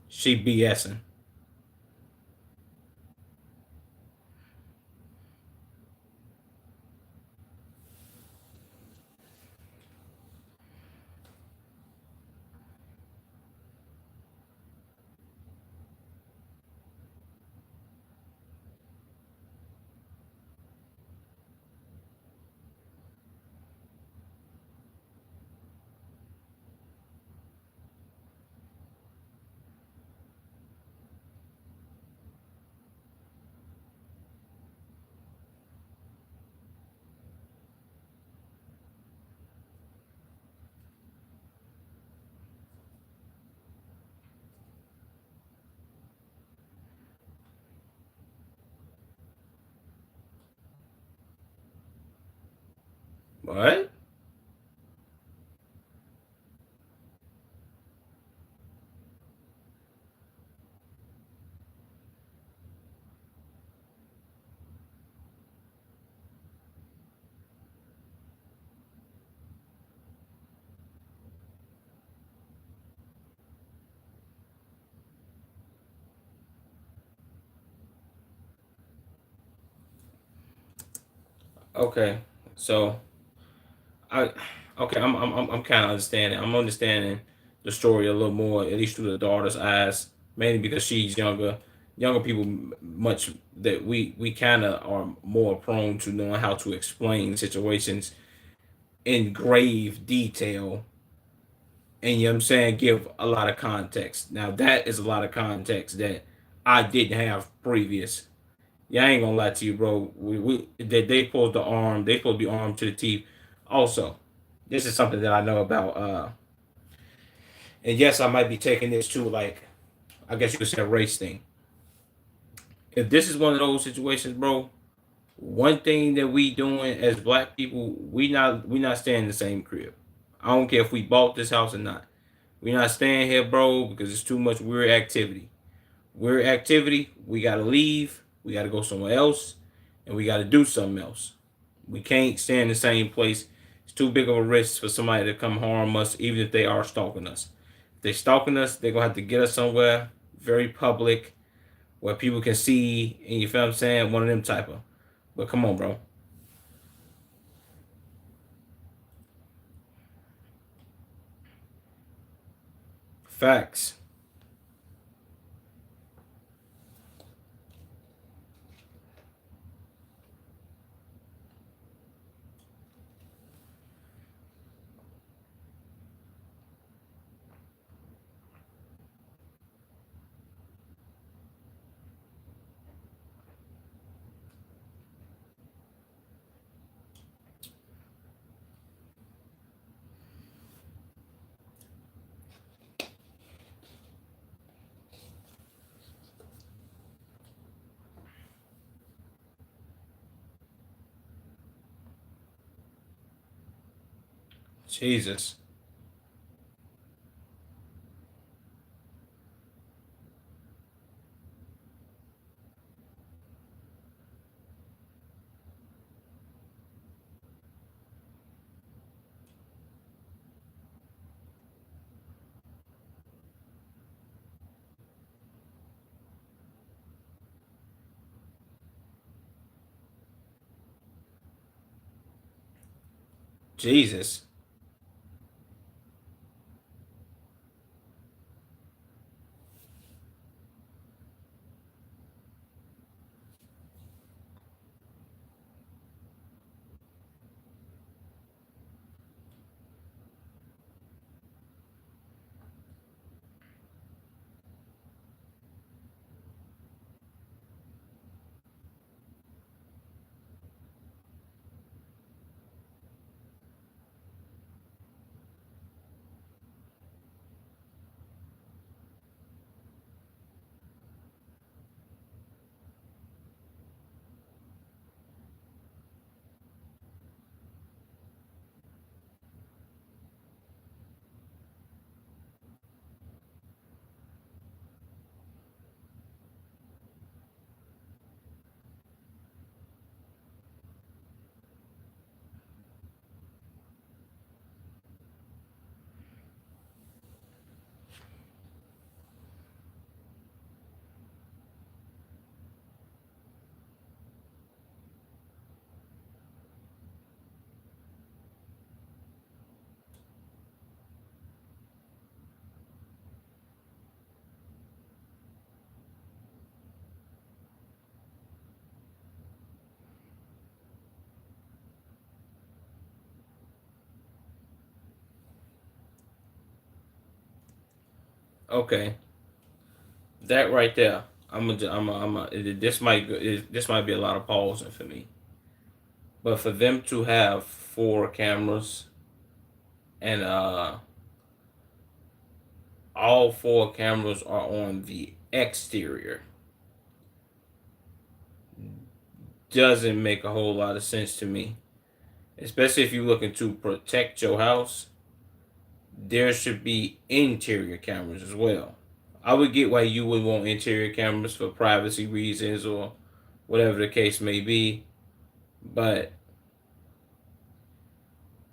She BSing. What? Okay, so I okay, I'm kind of understanding. I'm understanding the story a little more, at least through the daughter's eyes, mainly because she's younger. Younger people, much that we kind of are more prone to knowing how to explain situations in grave detail, and you know what I'm saying, give a lot of context. Now that is a lot of context that I didn't have previous. Yeah, I ain't gonna lie to you, bro. They supposed to arm. They supposed to be armed to the teeth. Also, this is something that I know about. And yes, I might be taking this to like, I guess you could say a race thing. If this is one of those situations, bro, one thing that we doing as black people, we not staying in the same crib. I don't care if we bought this house or not. We not staying here, bro, because it's too much weird activity. Weird activity. We gotta leave. We gotta go somewhere else, and we gotta do something else. We can't stay in the same place. It's too big of a risk for somebody to come harm us, even if they are stalking us. If they stalking us, they're gonna have to get us somewhere very public where people can see, and you feel what I'm saying? One of them type of. But come on, bro. Facts. Jesus. Jesus. Okay. That right there. This might this might be a lot of pausing for me. But for them to have four cameras and all four cameras are on the exterior doesn't make a whole lot of sense to me. especially if you're looking to protect your house, there should be interior cameras as well. I would get why you would want interior cameras for privacy reasons or whatever the case may be, but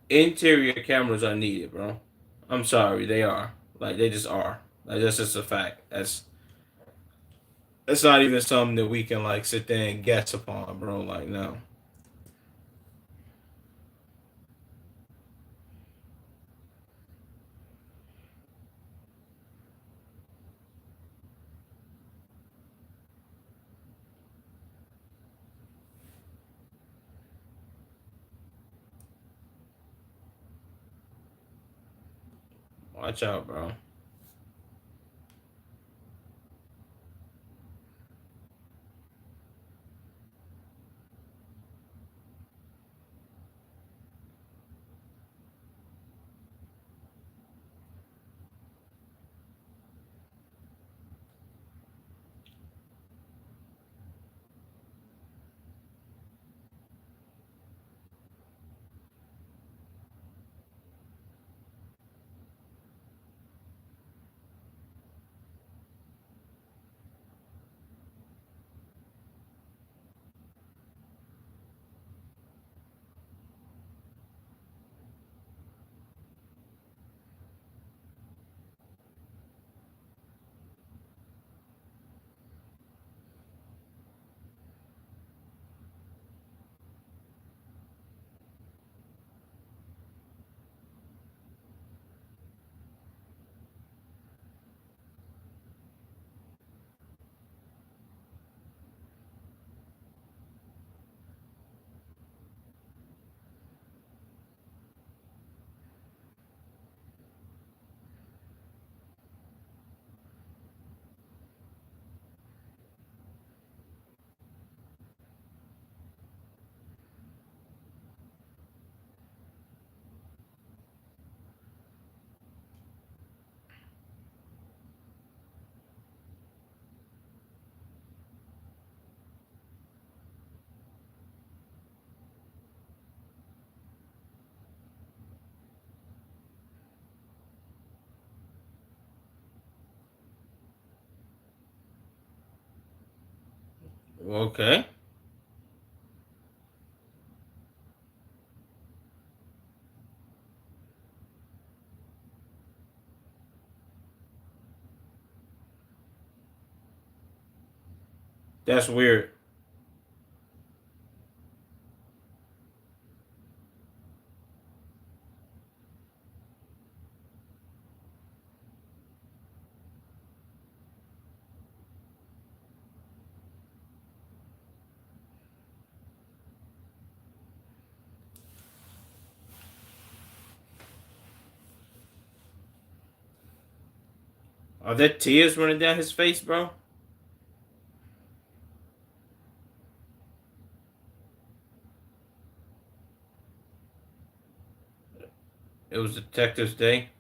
interior cameras are needed, bro. I'm sorry, they are. Like they just are. Like that's just a fact. That's not even something that we can like sit there and guess upon, bro. Like no. Watch out, bro. Okay. That's weird. Are there tears running down his face, bro? It was Detective's Day.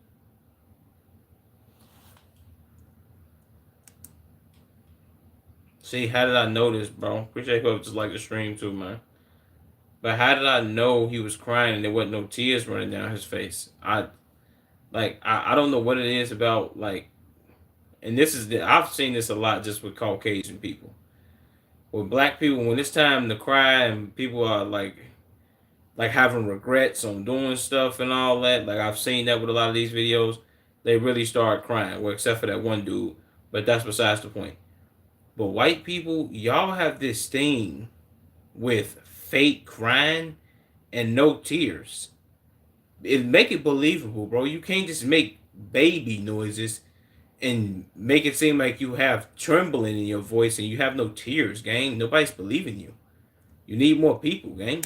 See, how did I know this, bro? Appreciate whoever just like the stream too, man. But how did I know he was crying and there wasn't no tears running down his face? I don't know what it is about like, and this is the I've seen this a lot just with Caucasian people. With black people, when it's time to cry and people are like having regrets on doing stuff and all that. Like I've seen that with a lot of these videos. They really start crying. Well, except for that one dude, but that's besides the point. But white people, y'all have this thing with fake crying and no tears. It make it believable, bro. You can't just make baby noises and make it seem like you have trembling in your voice and you have no tears, gang. Nobody's believing you. You need more people, gang.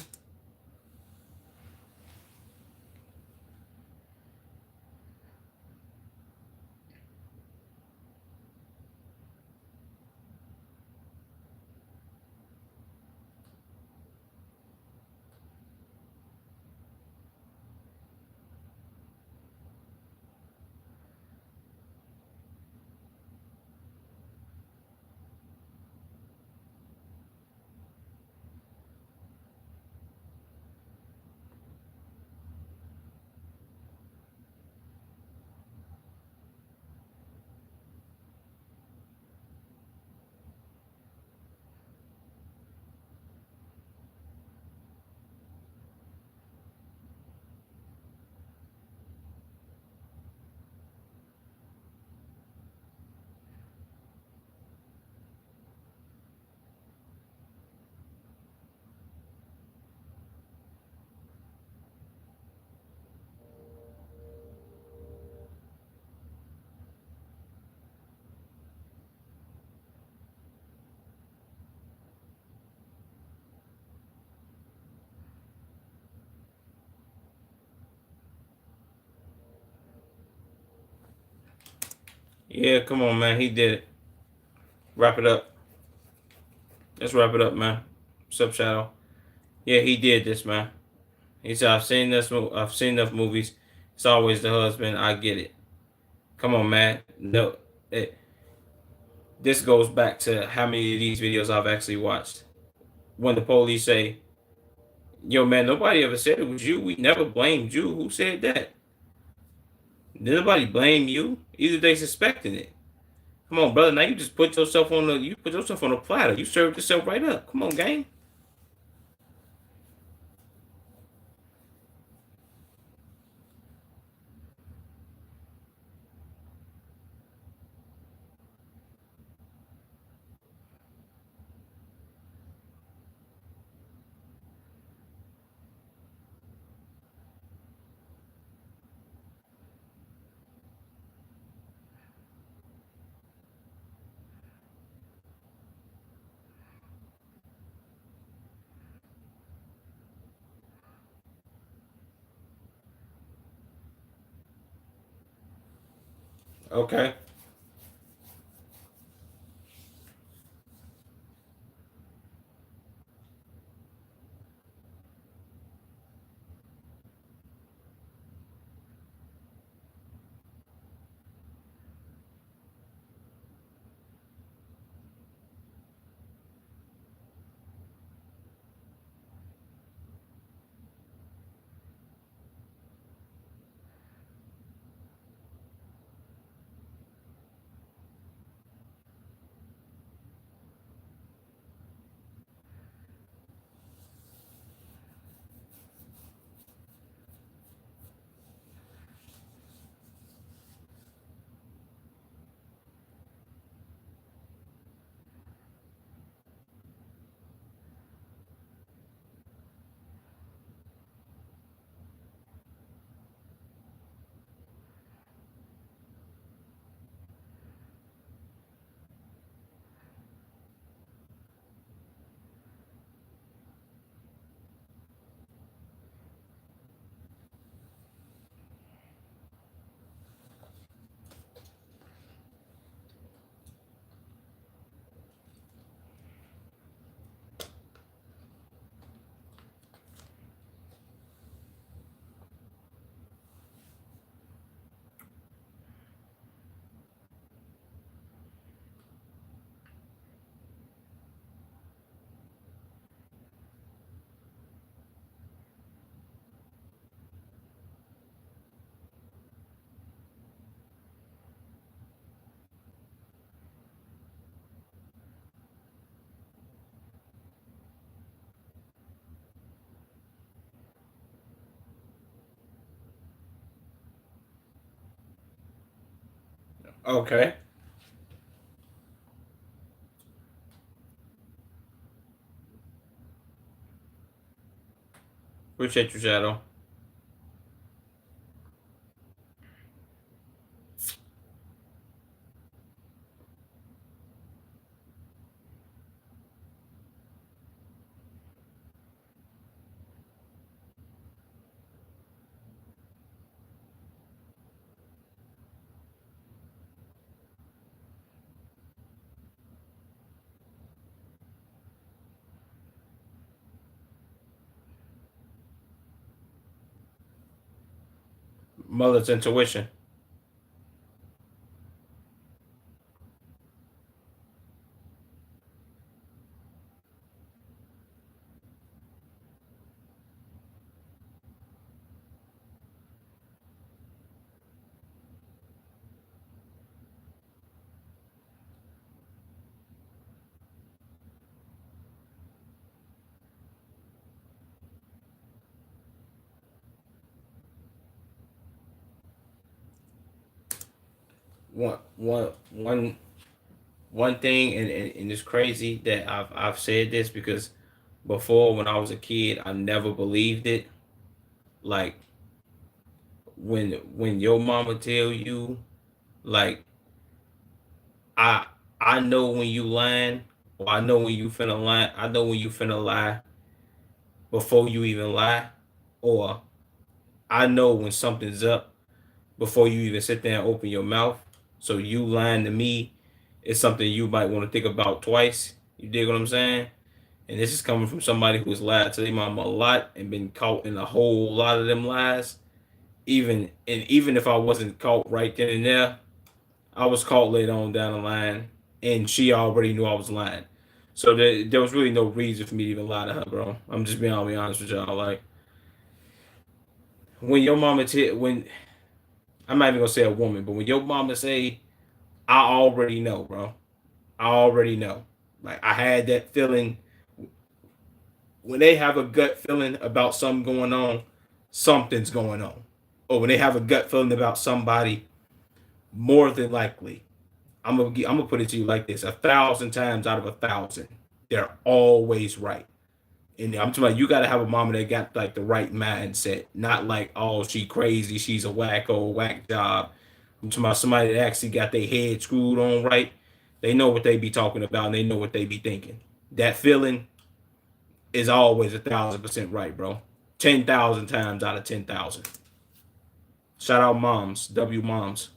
Yeah, come on, man. He did it. Wrap it up. Let's wrap it up, man. What's up, Shadow? Yeah, he did this, man. He said, "I've seen this. I've seen enough movies. It's always the husband. I get it. Come on, man. No, this goes back to how many of these videos I've actually watched. When the police say, 'Yo, man, nobody ever said it was you. We never blamed you. Who said that? Did nobody blame you? Either they suspecting it. Come on, brother. Now you just put yourself on a platter. You served yourself right up. Come on, gang. Okay. Okay. Appreciate you, Shadow. Mother's intuition. One one thing, and it's crazy that I've said this because before when I was a kid, I never believed it. Like when your mama tell you, like I I know when you lying, or I know when you finna lie. I know when you finna lie before you even lie, or I know when something's up before you even sit there and open your mouth. So you lying to me is something you might want to think about twice. You dig what I'm saying? And this is coming from somebody who's lied to their mama a lot and been caught in a whole lot of them lies. Even if I wasn't caught right then and there, I was caught later on down the line, and she already knew I was lying. So there was really no reason for me to even lie to her, bro. I'm just being honest with y'all. Like when your mama when I'm not even gonna say a woman, but when your mama say, "I already know, bro. I already know." Like I had that feeling when they have a gut feeling about something going on, something's going on. Or when they have a gut feeling about somebody, more than likely, I'm gonna put it to you like this: 1,000 times out of 1,000, they're always right. And I'm talking about you got to have a mama that got like the right mindset, not like oh she crazy, she's a wacko, whack job. I'm talking about somebody that actually got their head screwed on right. They know what they be talking about and they know what they be thinking. That feeling is always 1,000% right, bro. 10,000 times out of 10,000. Shout out moms, W moms.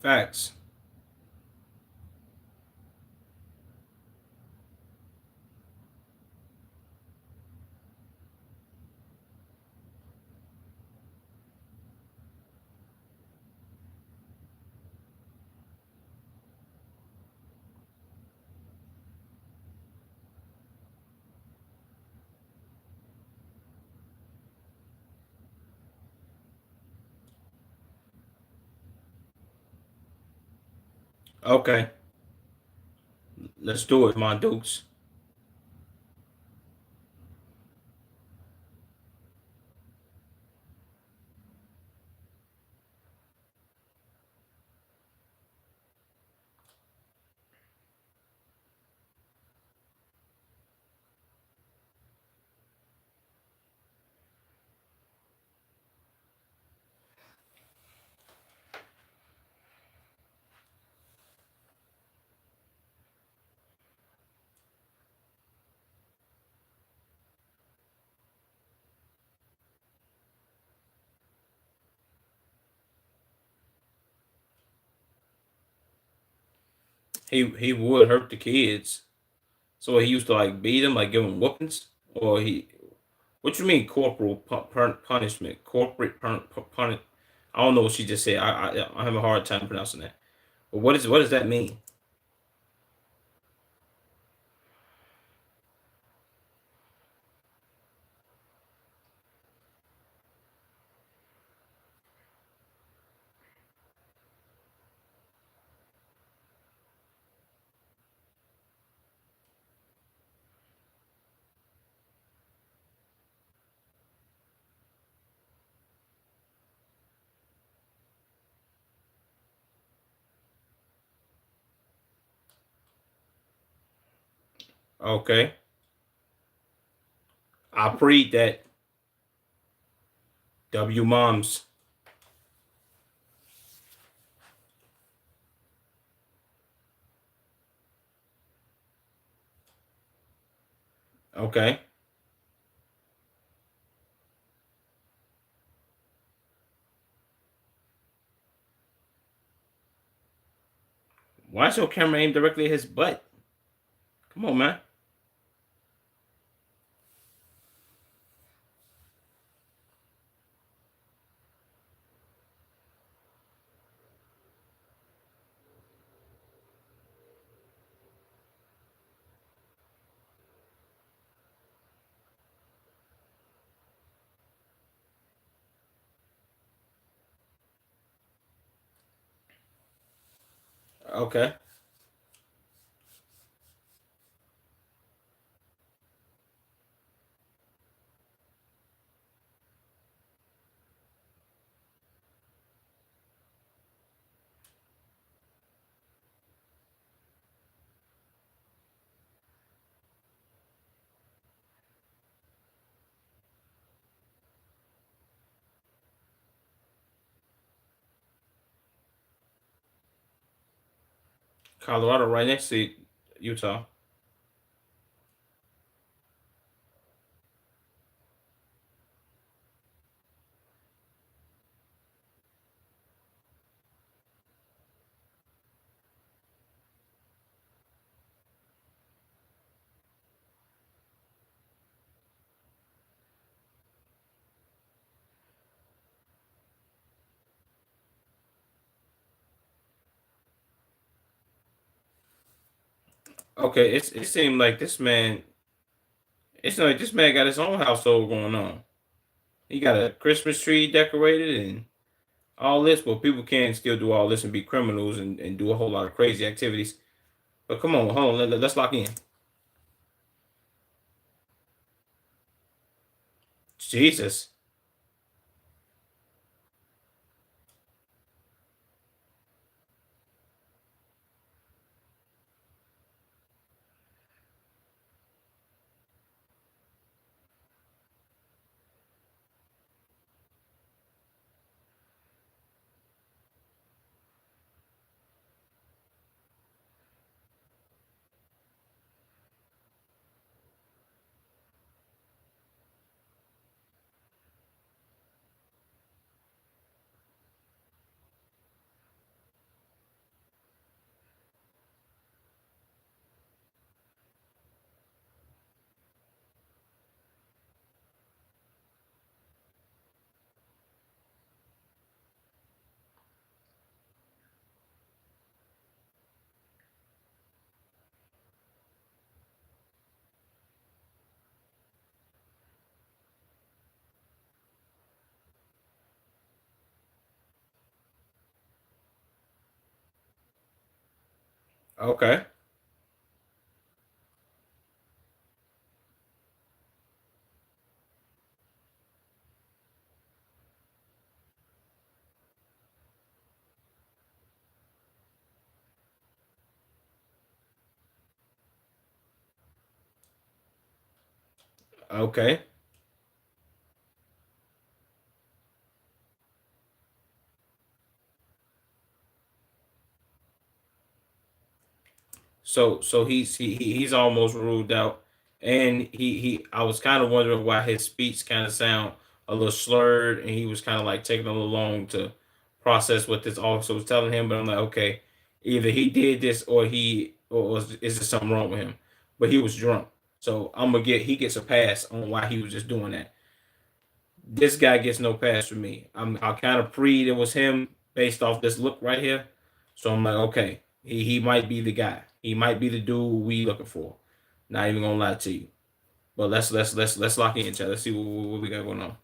Facts. Okay, let's do it, my dukes. He would hurt the kids. So he used to like beat them, like give them whoopings, or he. What you mean corporal punishment? Corporate pun. I don't know what she just said. I have a hard time pronouncing that. But what does that mean? Okay, I prayed that W moms. Okay, why is your camera aimed directly at his butt? Come on, man. Okay, Colorado right next to Utah. Okay, it seemed like this man. It's like this man got his own household going on. He got a Christmas tree decorated and all this, but people can still do all this and be criminals and do a whole lot of crazy activities. But come on, hold on, let's lock in. Jesus. Okay. Okay. So he's almost ruled out, and he I was kind of wondering why his speech kind of sound a little slurred, and he was kind of like taking a little long to process what this officer was telling him. But I'm like, okay, either he did this or is there something wrong with him? But he was drunk, so he gets a pass on why he was just doing that. This guy gets no pass from me. I kind of pre it was him based off this look right here. So I'm like, okay, he might be the guy. He might be the dude we looking for. Not even gonna lie to you. But let's lock in, chat. Let's see what we got going on.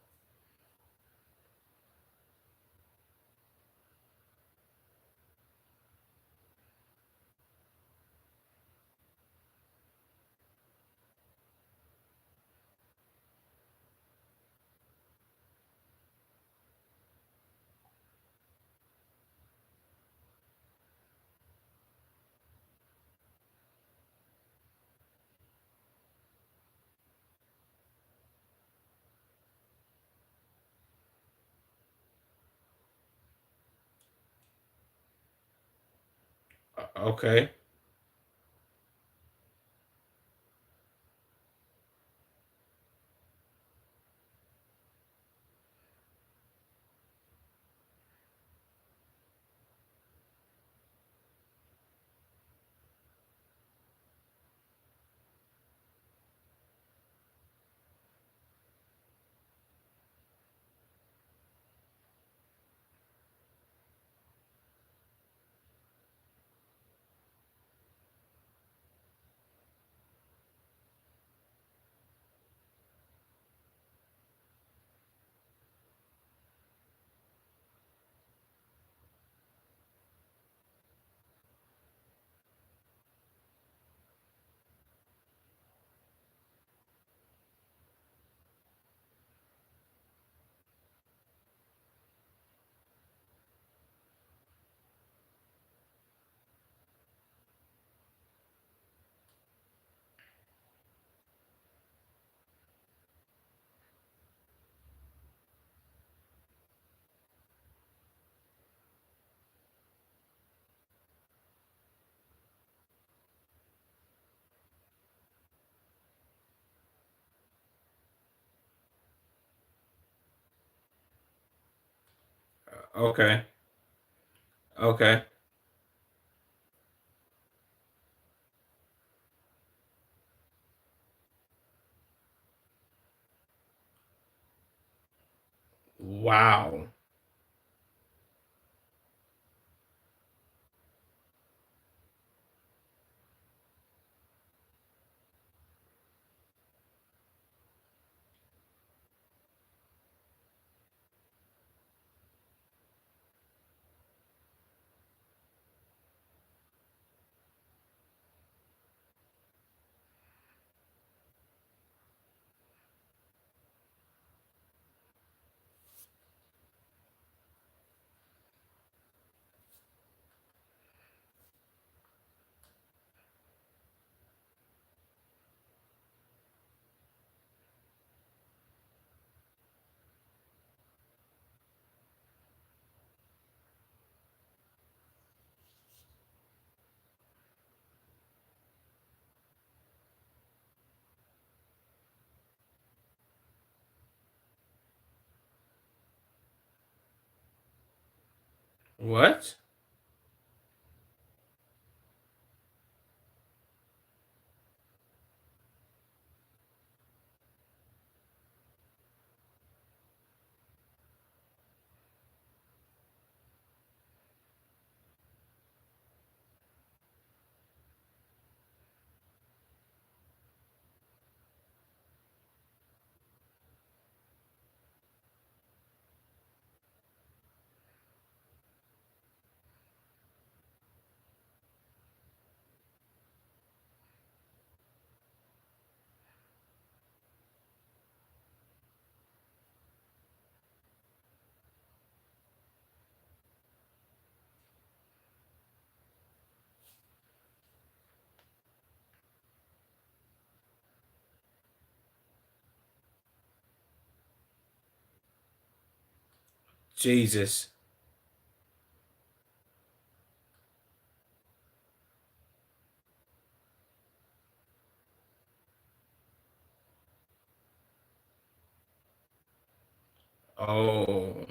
Okay. Okay. Okay. Wow. What? Jesus. Oh.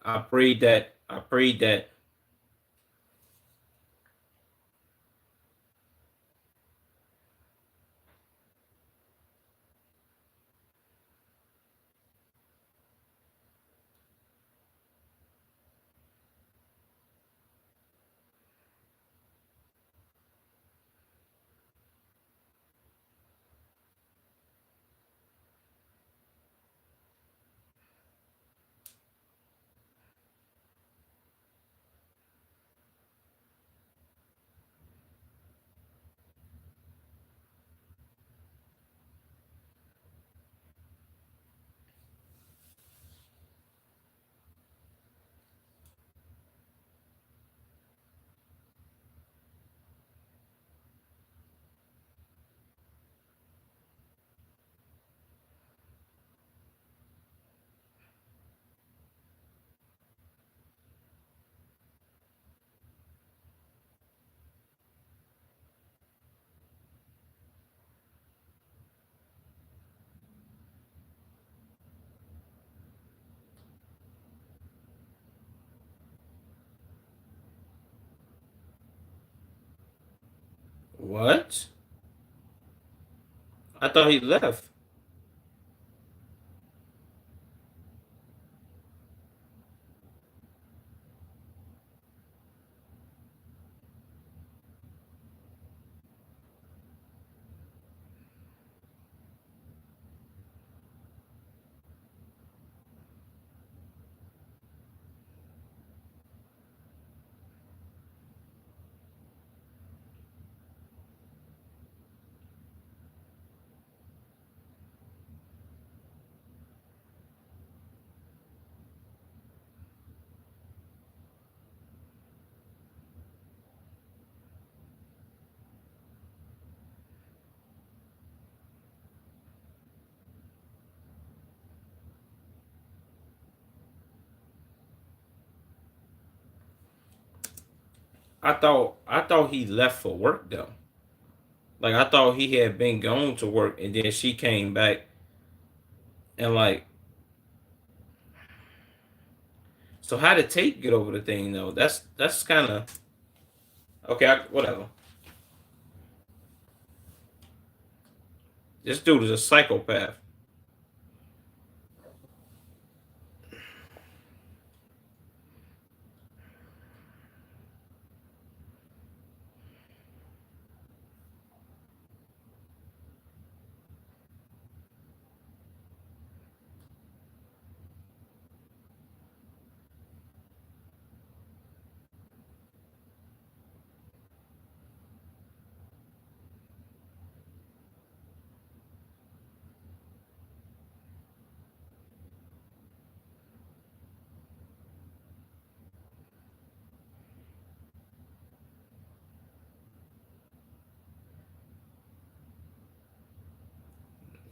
I prayed that. I prayed that. What? I thought he left. I thought he left for work though. Like I thought he had been gone to work, and then she came back and like. So how did Tate get over the thing though? That's kind of okay. Whatever. This dude is a psychopath.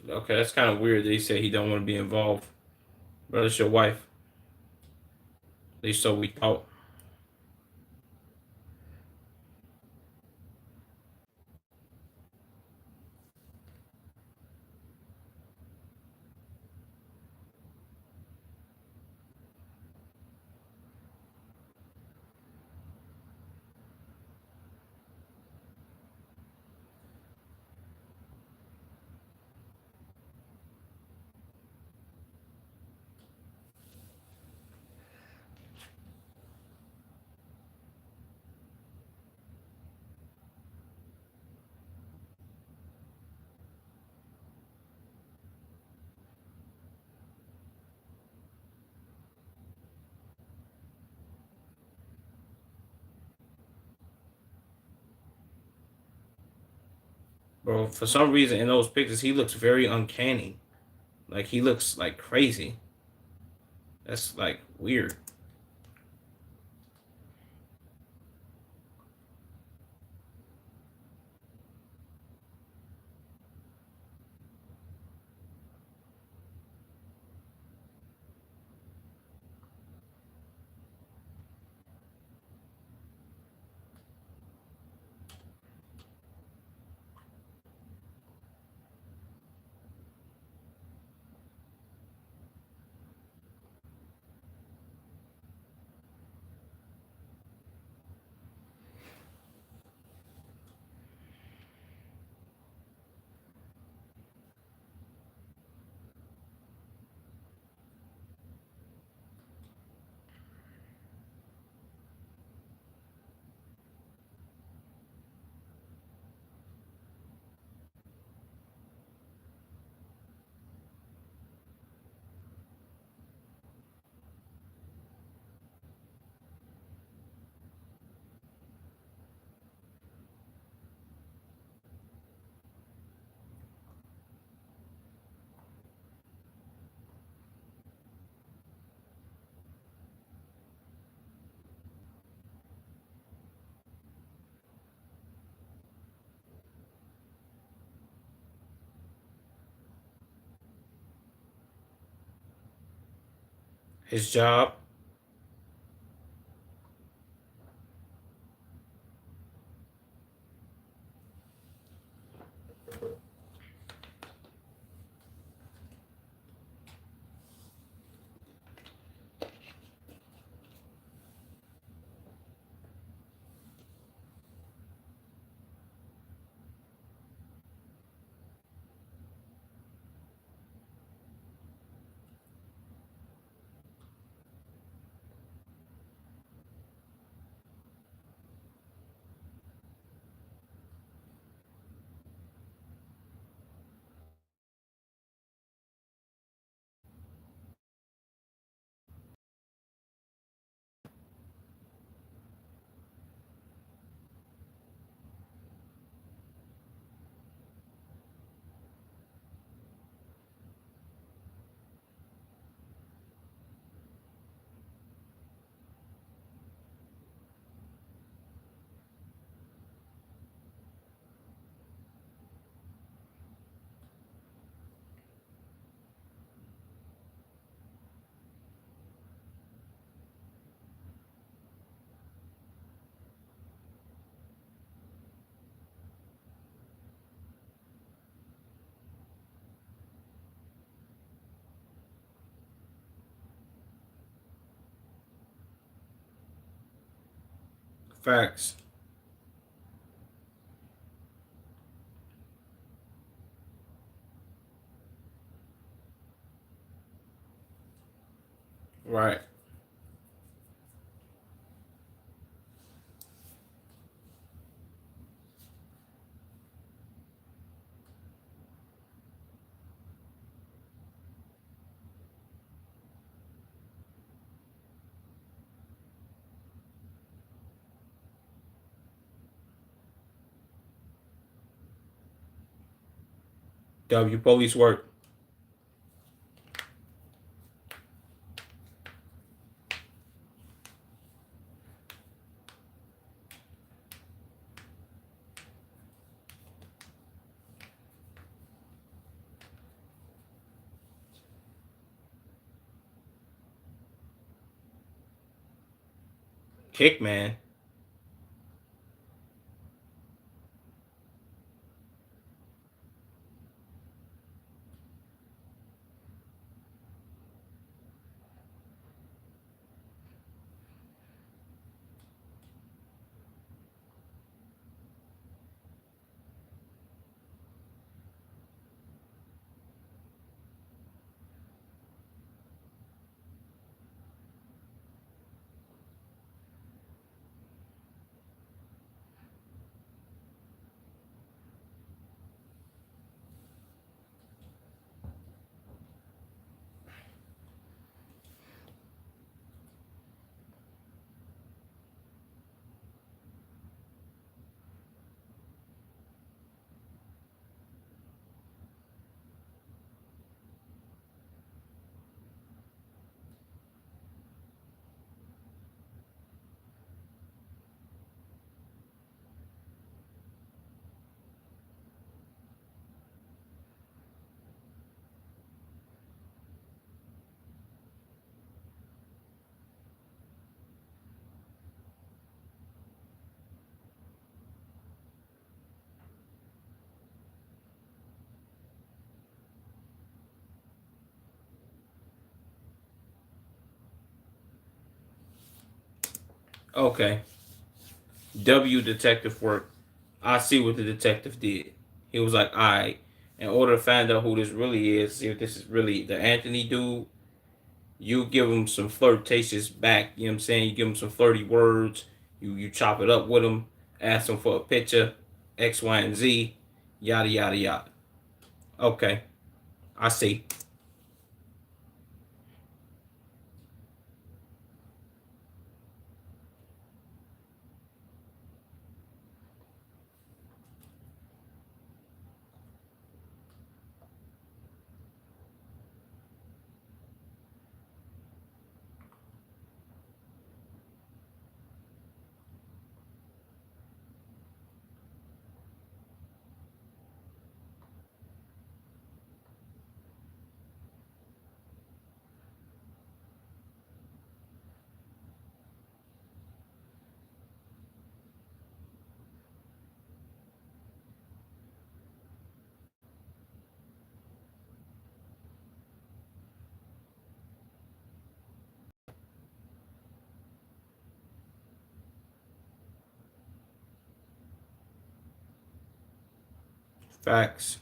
Okay, that's kind of weird that he said he don't want to be involved. But it's your wife. At least so we thought. Bro, for some reason in those pictures he looks very uncanny. Like he looks like crazy. That's like weird. His job. Facts. Right. W police work. Kick man. Okay. W detective work. I see what the detective did. He was like, all right, in order to find out who this really is, see if this is really the Anthony dude, you give him some flirtatious back. You know what I'm saying? You give him some flirty words. You chop it up with him. Ask him for a picture. X, Y, and Z. Yada yada yada. Okay, I see. Facts.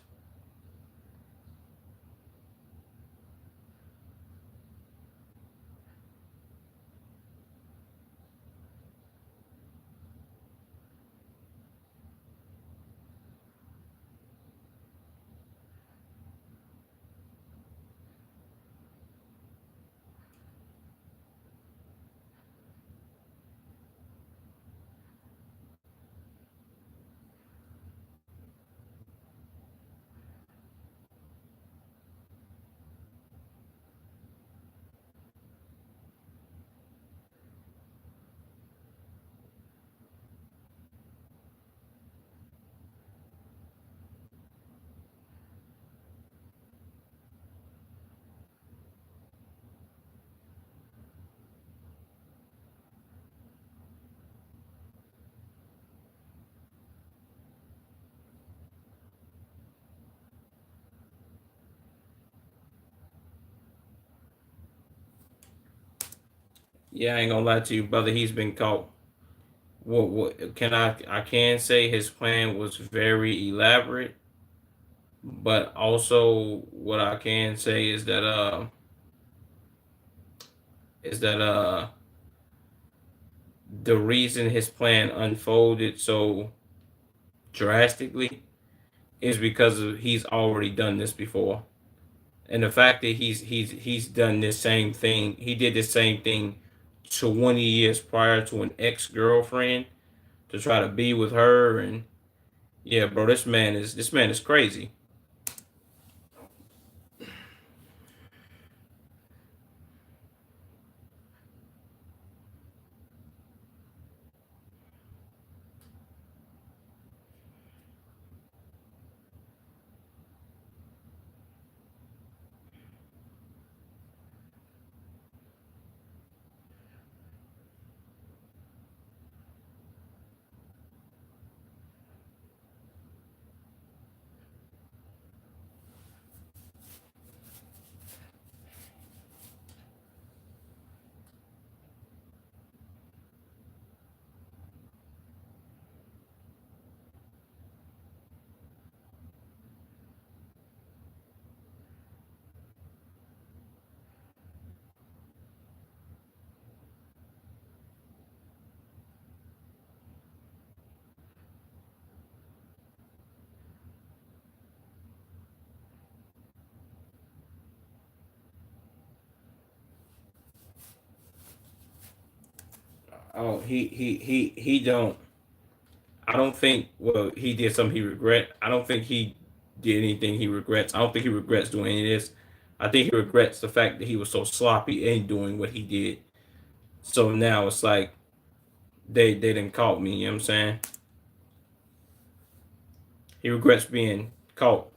Yeah, I ain't gonna lie to you, brother. He's been caught what can I can say his plan was very elaborate, but also what I can say is that the reason his plan unfolded so drastically is because he's already done this before. And the fact that he's done this same thing, he did the same thing 20 years prior to an ex-girlfriend to try to be with her. And yeah, bro, this man is crazy. Oh, he don't. I don't think. Well, he did something he regret. I don't think he did anything he regrets. I don't think he regrets doing any of this. I think he regrets the fact that he was so sloppy in doing what he did. So now it's like they didn't caught me. You know what I'm saying? He regrets being caught.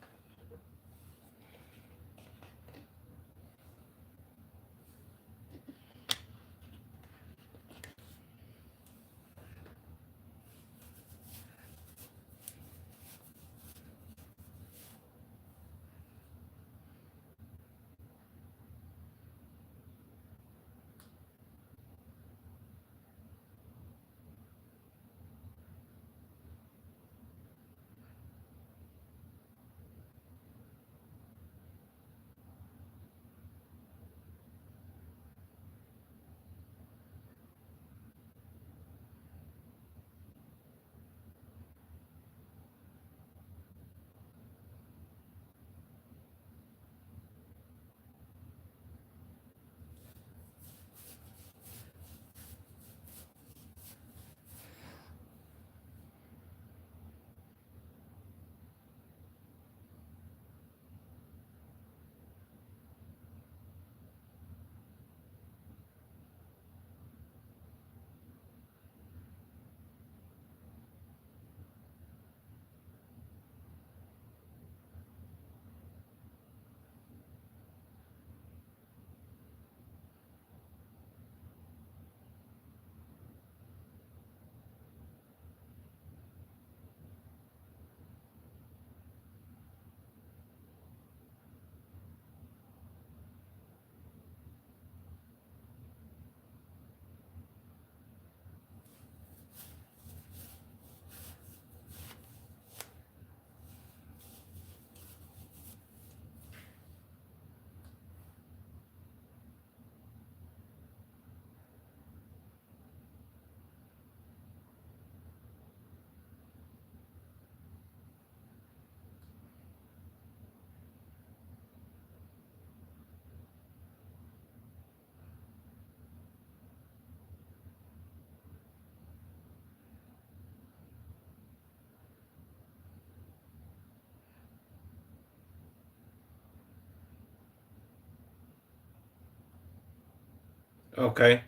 Okay.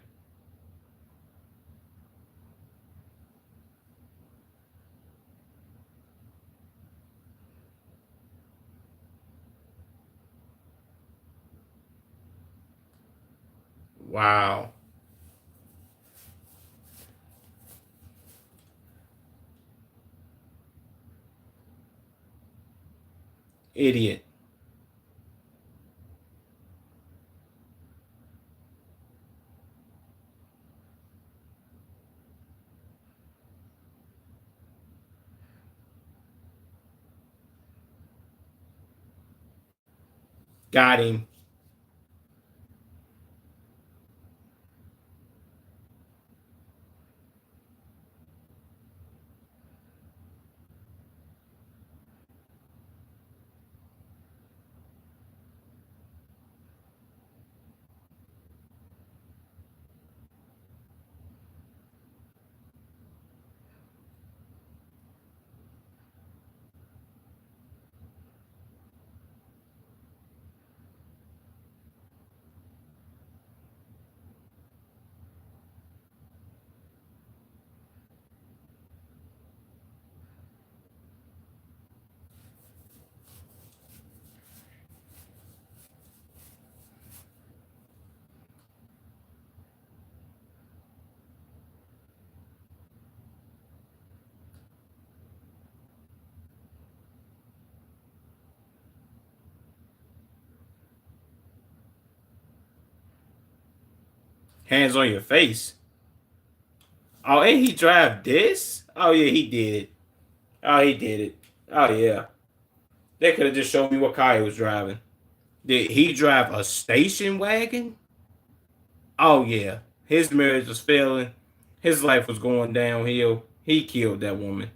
Wow. Idiot. Got him. Hands on your face. Oh, and he drive this? Oh yeah, he did it. Oh, he did it. Oh yeah. They could have just showed me what car he was driving. Did he drive a station wagon? Oh yeah. His marriage was failing. His life was going downhill. He killed that woman.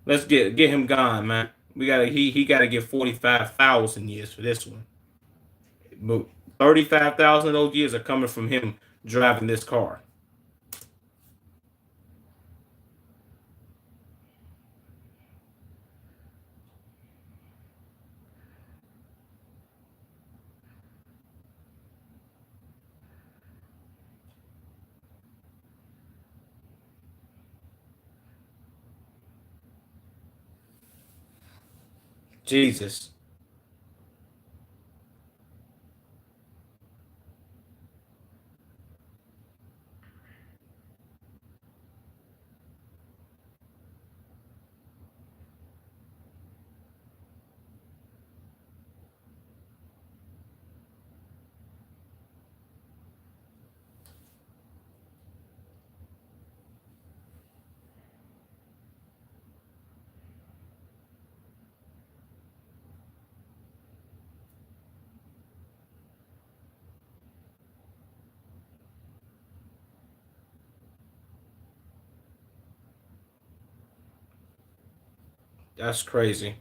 Let's get him gone, man. We gotta he gotta get 45,000 years for this one. But 35,000 of those years are coming from him driving this car. Jesus. That's crazy.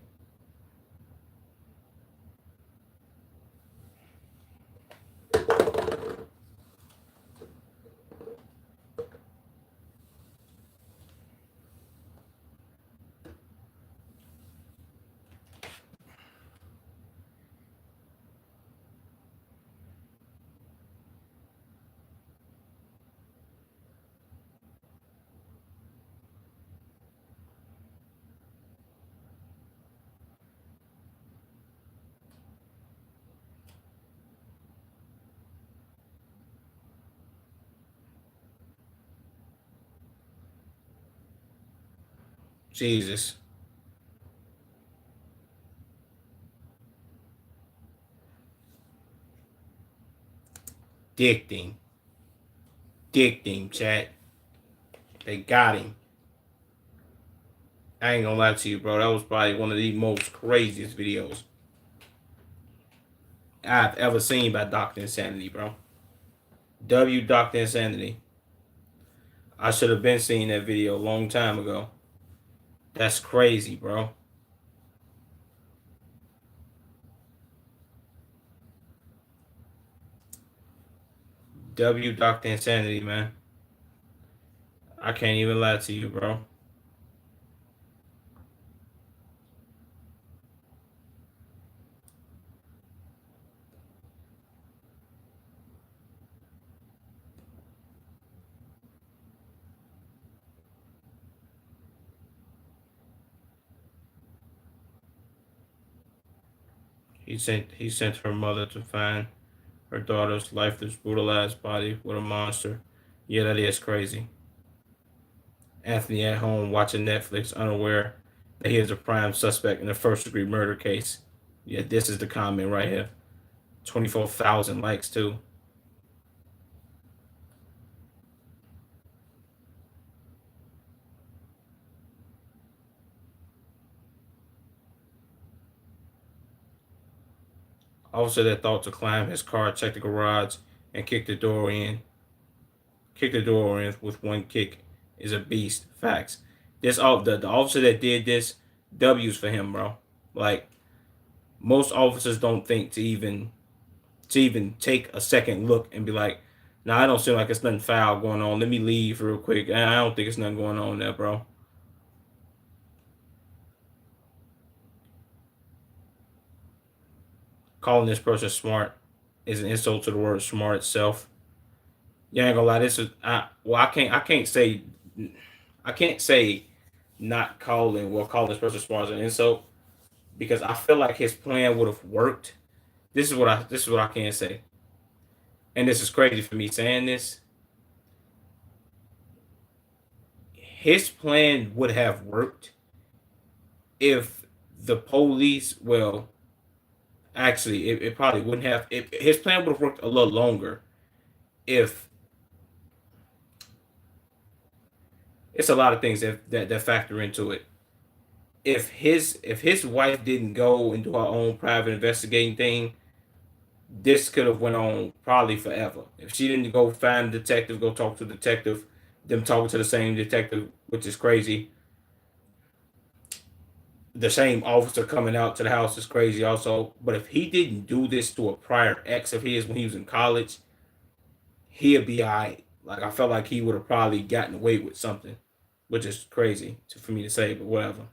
Jesus. Dicked him. Dicked him, chat. They got him. I ain't gonna lie to you, bro. That was probably one of the most craziest videos I've ever seen by Dr. Insanity, bro. Dr. Insanity. I should have been seeing that video a long time ago. That's crazy, bro. Dr. Insanity, man. I can't even lie to you, bro. He sent her mother to find her daughter's lifeless, brutalized body with a monster. Yeah, that is crazy. Anthony at home watching Netflix, unaware that he is a prime suspect in a first degree murder case. Yeah, this is the comment right here. 24,000 likes, too. Officer that thought to climb his car checked the garage and kicked the door in with one kick is a beast. Facts. This all the officer that did this, W's for him, bro. Like most officers don't think to even take a second look and be like, nah, I don't seem like it's nothing foul going on. Let me leave real quick. I don't think it's nothing going on there, bro. Calling this person smart is an insult to the word smart itself. You ain't gonna lie, this is I can't say not calling this person smart as an insult because I feel like his plan would have worked. This is what I can say. And this is crazy for me saying this. His plan would have worked if the police, well, actually, it probably wouldn't have. His plan would have worked a little longer if it's a lot of things that factor into it. If his wife didn't go and do her own private investigating thing, this could have went on probably forever. If she didn't go find a detective, go talk to the detective, them talking to the same detective, which is crazy. The same officer coming out to the house is crazy also. But if he didn't do this to a prior ex of his when he was in college, he'd be alright. Like I felt like he would have probably gotten away with something, which is crazy for me to say, but whatever.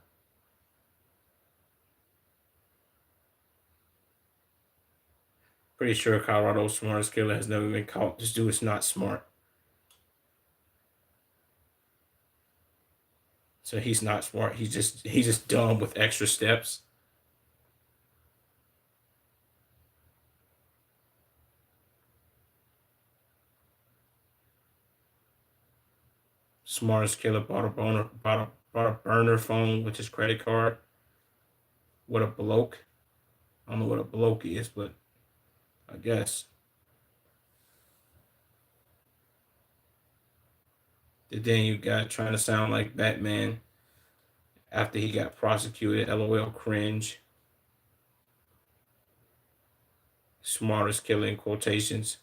Pretty sure Colorado's smartest killer has never been caught. This dude is not smart. So he's not smart. He's just dumb with extra steps. Smartest killer bought a burner phone with his credit card. What a bloke. I don't know what a bloke is, but I guess. The Daniel guy trying to sound like Batman after he got prosecuted. LOL cringe. Smartest killer in quotations.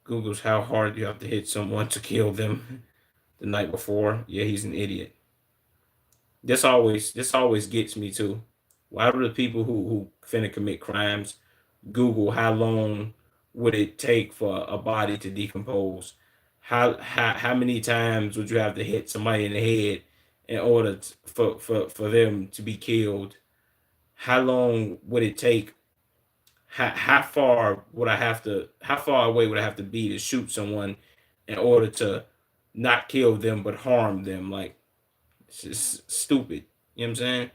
Google's how hard you have to hit someone to kill them the night before. Yeah, he's an idiot. This always gets me too. Why do the people who finna commit crimes Google how long would it take for a body to decompose? How many times would you have to hit somebody in the head in order for them to be killed? How long would it take? How far away would I have to be to shoot someone in order to not kill them but harm them? Like it's just stupid. You know what I'm saying?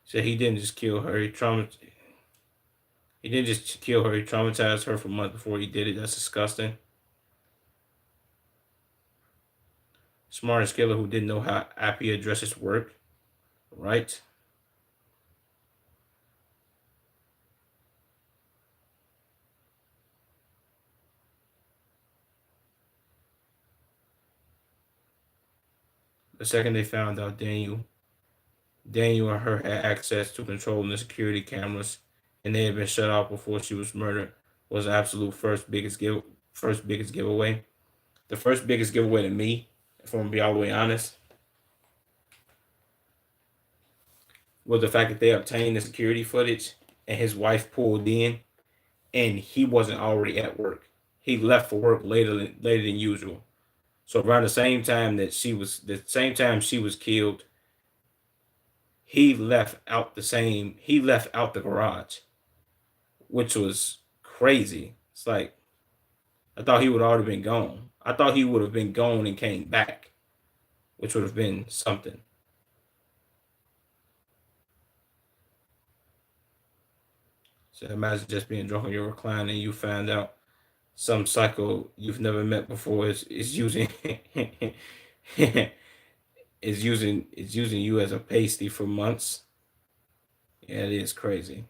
So he didn't just kill her. He didn't just kill her. He traumatized her for months before he did it. That's disgusting. Smartest killer who didn't know how IP addresses work. Right. The second they found out Daniel and her had access to controlling the security cameras, and they had been shut off before she was murdered. Was absolute first biggest giveaway. The first biggest giveaway to me, if I'm gonna be all the way honest, was the fact that they obtained the security footage and his wife pulled in, and he wasn't already at work. He left for work later than usual. So around the same time she was killed, he left out the garage, which was crazy. It's like I thought he would already been gone. I thought he would have been gone and came back, which would have been something. So imagine just being drunk on your recliner and you find out some psycho you've never met before is using is using you as a pasty for months. Yeah, it is crazy.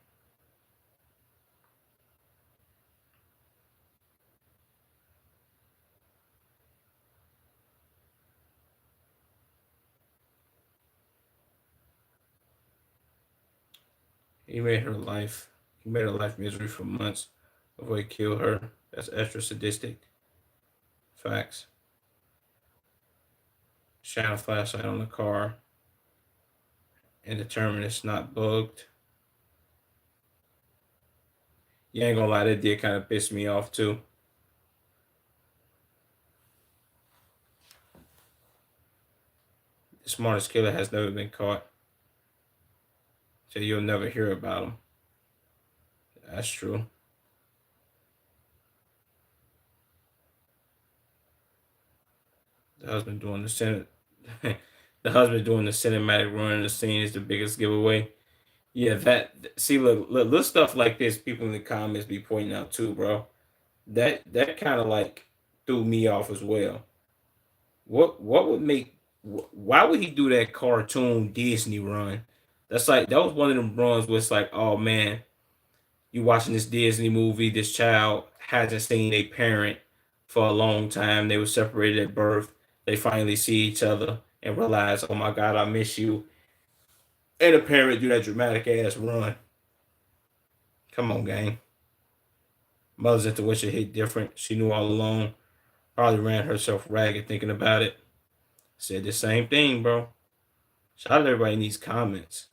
He made her life. He made her life misery for months before he killed her. That's extra sadistic. Facts. Shine a flashlight on the car and determine it's not bugged. You ain't gonna lie, that did kind of piss me off too. The smartest killer has never been caught, so you'll never hear about him. That's true. The husband doing the Senate, the husband doing the cinematic run in the scene is the biggest giveaway. Yeah, that see, look, little stuff like this, people in the comments be pointing out too, bro. That kind of like threw me off as well. What would make? Why would he do that cartoon Disney run? That's like that was one of them runs where it's like, oh man, you watching this Disney movie, this child hasn't seen a parent for a long time. They were separated at birth. They finally see each other and realize, oh my God, I miss you. And the parent do that dramatic ass run. Come on, gang. Mother's intuition hit different. She knew all along. Probably ran herself ragged thinking about it. Said the same thing, bro. Shout out to everybody in these comments.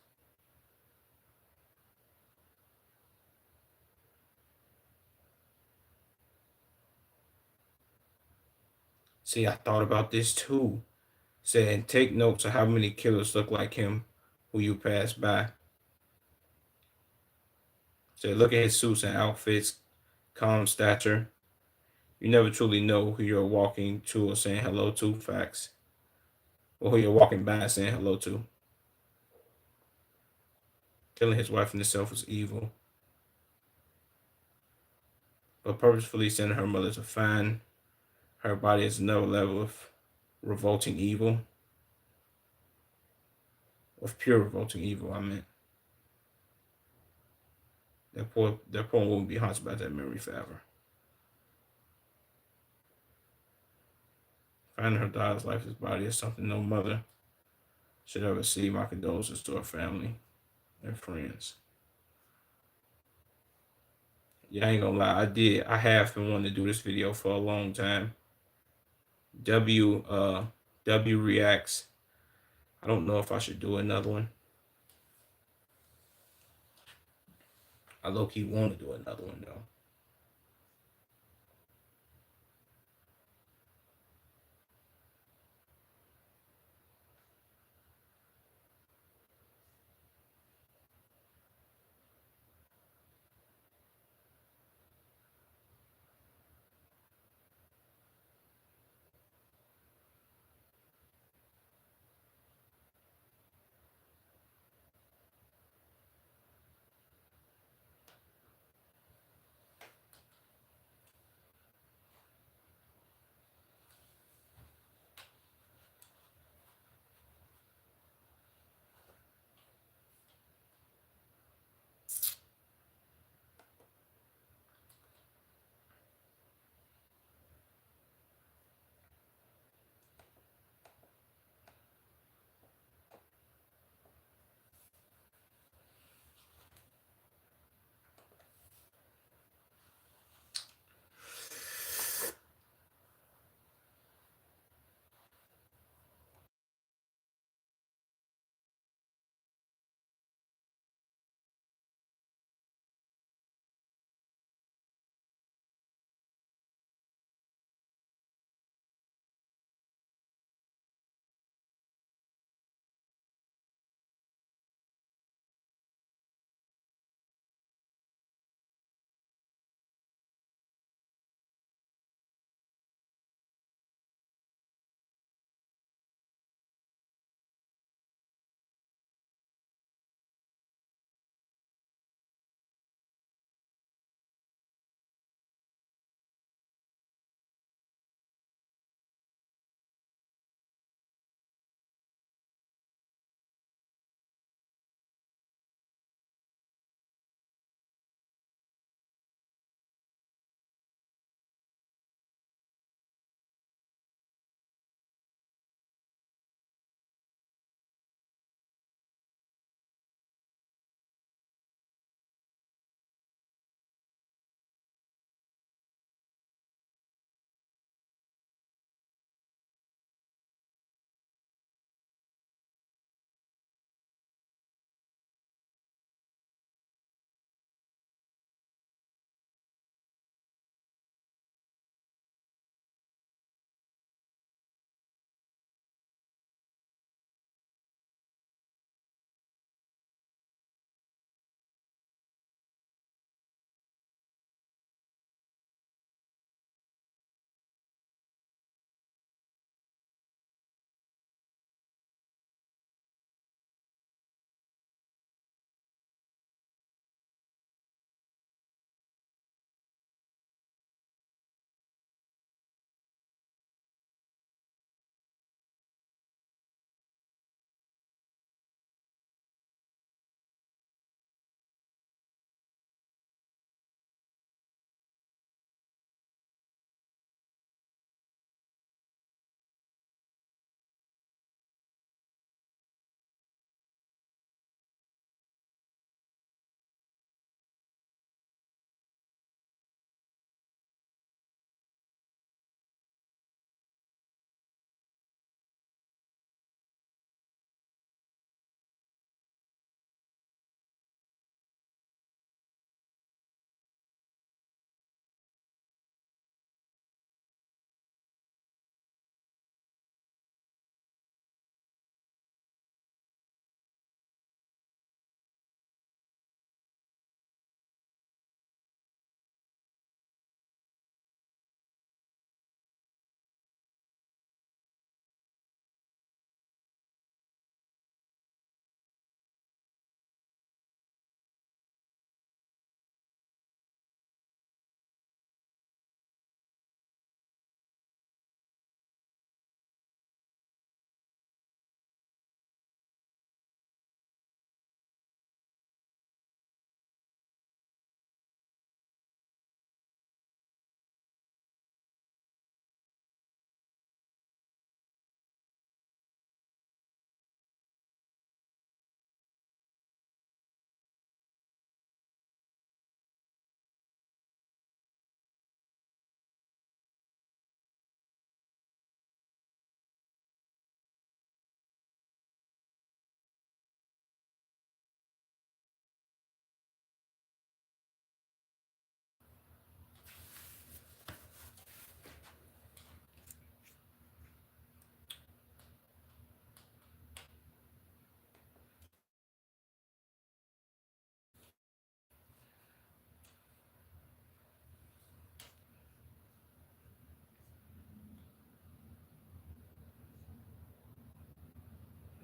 See, I thought about this too. Saying take notes of how many killers look like him who you pass by. Say look at his suits and outfits, calm stature. You never truly know who you're walking to or saying hello to. Facts. Or who you're walking by and saying hello to. Killing his wife in itself is evil. But purposefully sending her mother to find her body is another level of revolting evil. Of pure revolting evil, I meant. That poor woman will be haunted by that memory forever. Finding her daughter's lifeless body is something no mother should ever see. My condolences to her family and friends. Yeah, I ain't gonna lie, I have been wanting to do this video for a long time. W W reacts. I don't know if I should do another one. I low key want to do another one though.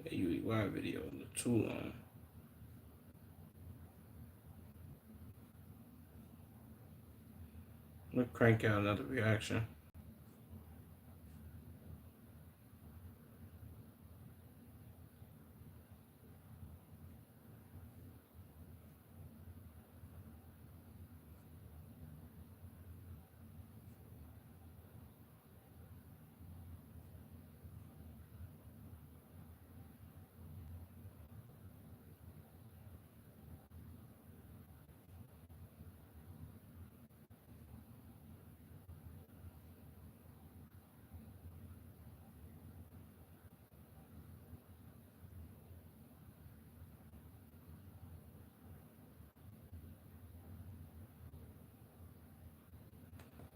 AUEY video too long. Let's crank out another reaction.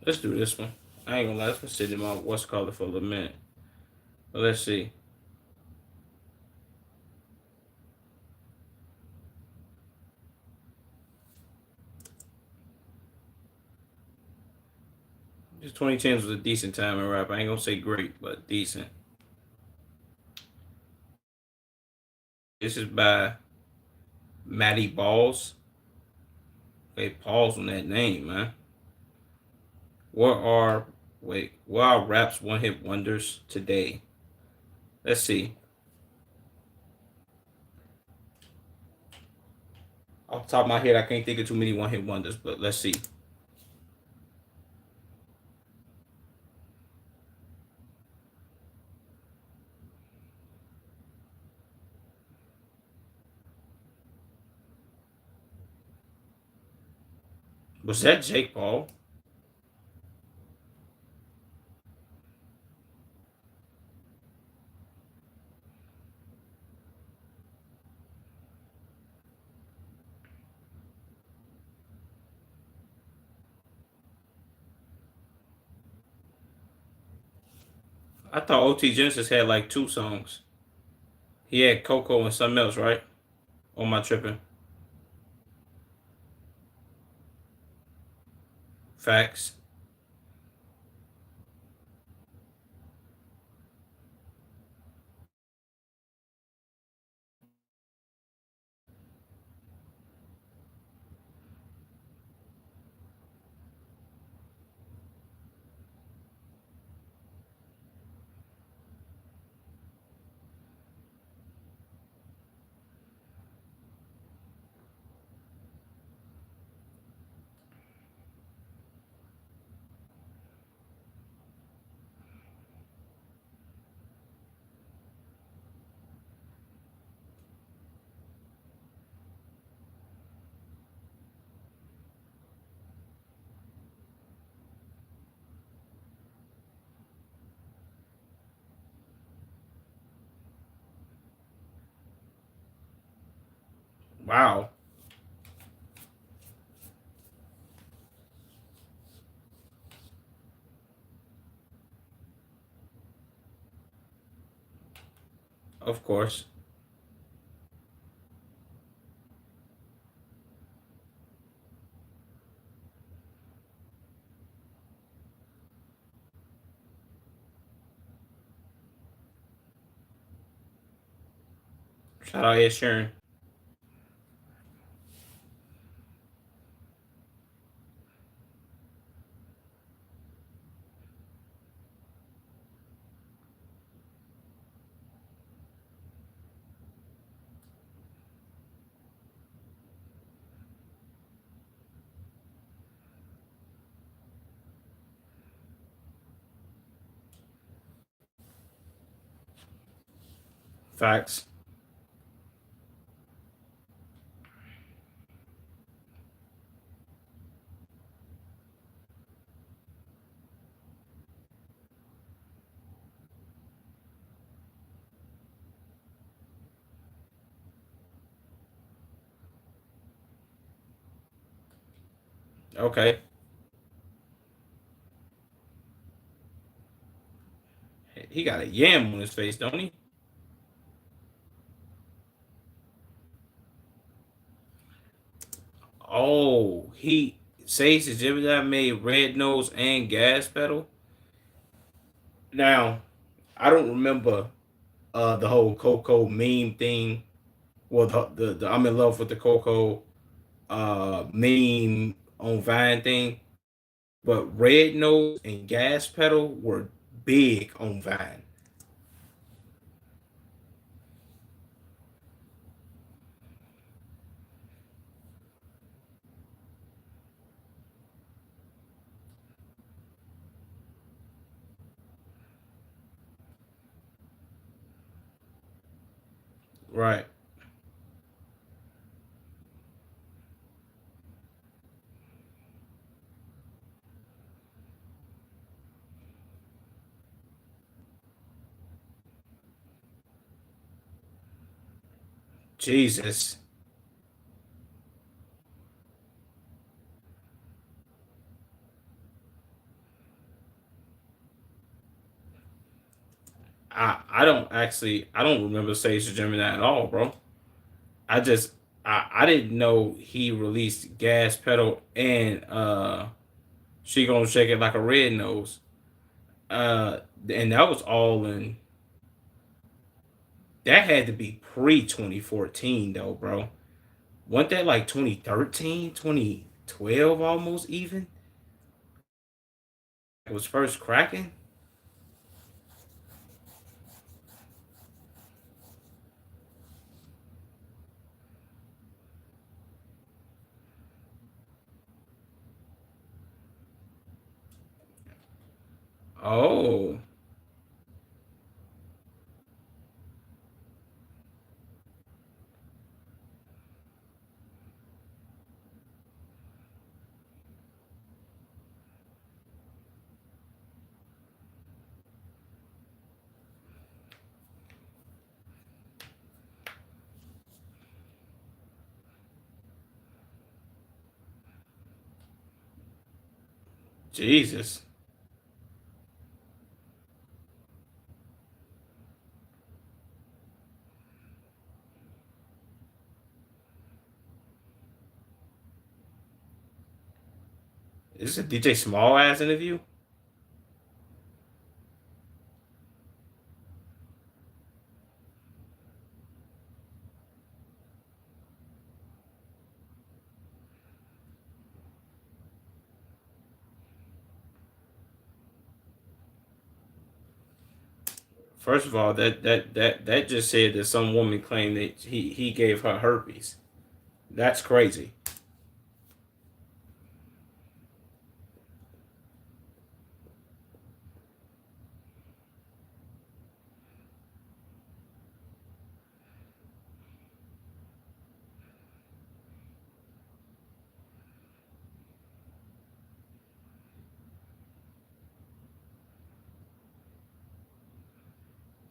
Let's do this one. I ain't gonna lie, let's sit in my what's called it for a minute. But let's see. This 2010s was a decent time in rap. I ain't gonna say great, but decent. This is by Matty Balls. Okay, pause on that name, man. What are rap's one hit wonders today? Let's see. Off the top of my head, I can't think of too many one hit wonders, but let's see. Was that Jake Paul? I thought OT Genesis had like 2 songs. He had Coco and something else, right? On my tripping. Facts. Wow. Of course. Shout out Ed Sheeran. Facts. Okay. He got a yam on his face, don't he? Oh, he Sage the Gemini made Red Nose and Gas Pedal. Now, I don't remember the whole Coco meme thing. Well, the I'm in love with the Coco meme on Vine thing. But Red Nose and Gas Pedal were big on Vine. Right. Jesus. I don't remember Sage the Gemini at all, bro. I just I didn't know he released Gas Pedal and She Gonna Shake It Like a Red Nose. Uh and that was all in that had to be pre 2014 though, bro. Wasn't that like 2013, 2012 almost even? It was first cracking? Oh, Jesus. Is this a DJ Small ass interview? First of all, that just said that some woman claimed that he gave her herpes. That's crazy.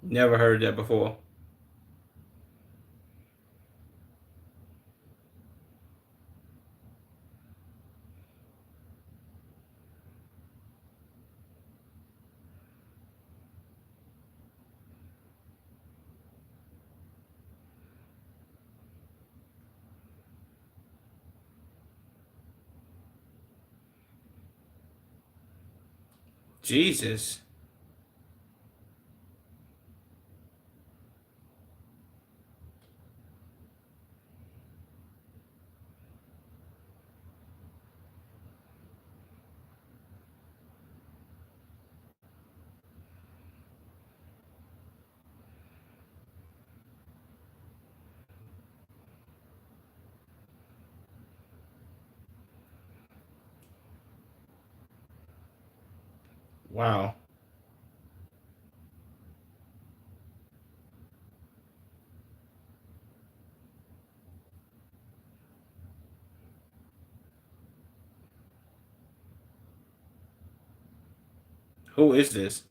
Never heard that before. Jesus. Wow. Who is this?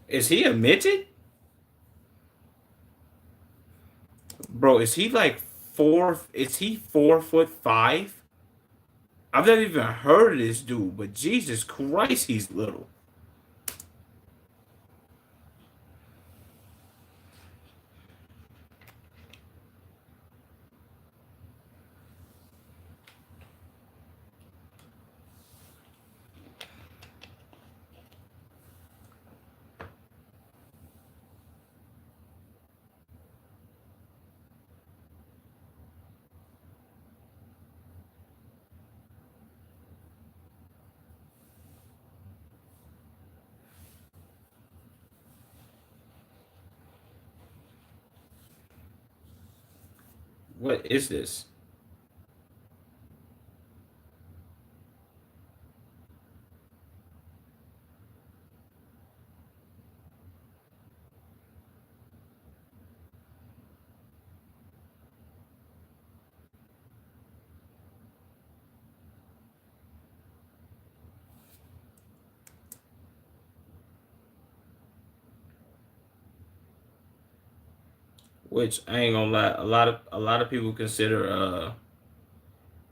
Is he a midget? Bro, is he like four? Is he 4'5"? I've never even heard of this dude, but Jesus Christ, he's little. What is this? Which I ain't gonna lie, a lot of people consider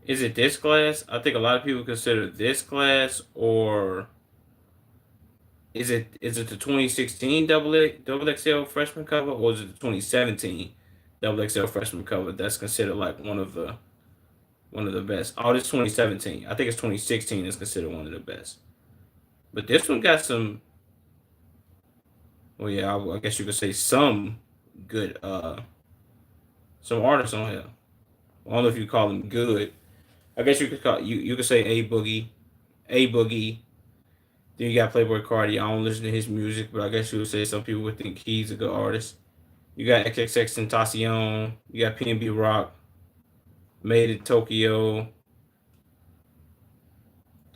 is it this class? I think a lot of people consider this class, or is it the 2016 double XL freshman cover, or is it the 2017 double XL freshman cover that's considered like one of the best? Oh, this 2017. I think it's 2016 is considered one of the best. But this one got some. Well, yeah, I guess you could say some good some artists on here. I don't know if you call them good. I guess you could say A Boogie. Then you got Playboy Cardi. I don't listen to his music, but I guess you would say some people would think he's a good artist. You got XXX Tentacion. You got PNB Rock, Made in Tokyo,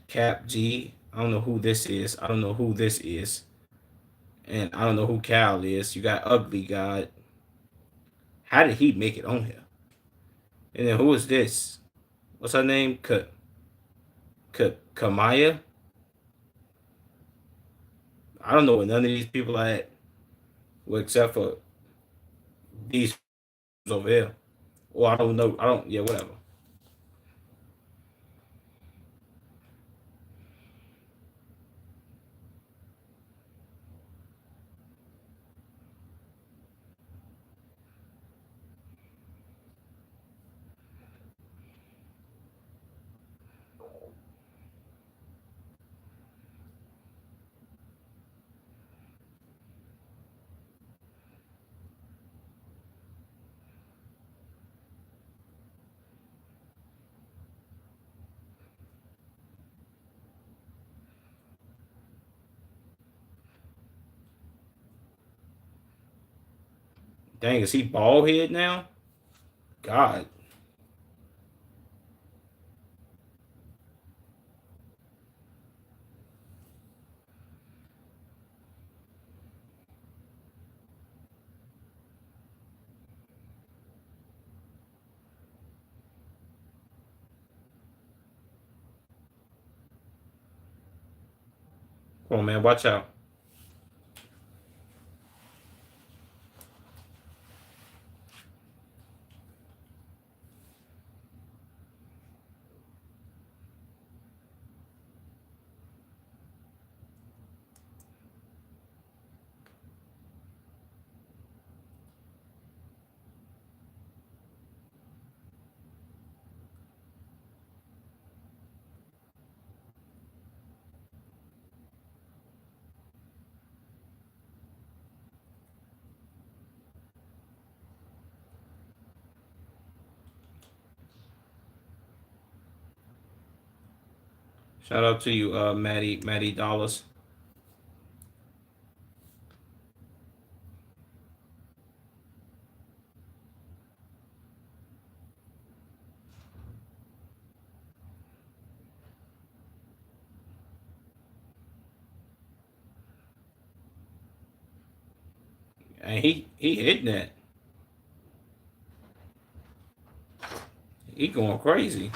Cap G. I don't know who this is. I don't know who this is. And I don't know who Cal is. You got Ugly God. How did he make it on here? And then who is this? What's her name? Kamaya? I don't know what none of these people are at. Well, except for these over here. Well, I don't know. I don't. Yeah, whatever. Dang, is he bald head now? God. Come on, man. Watch out. Shout out to you, Maddie Dollars. And he hitting that. He going crazy.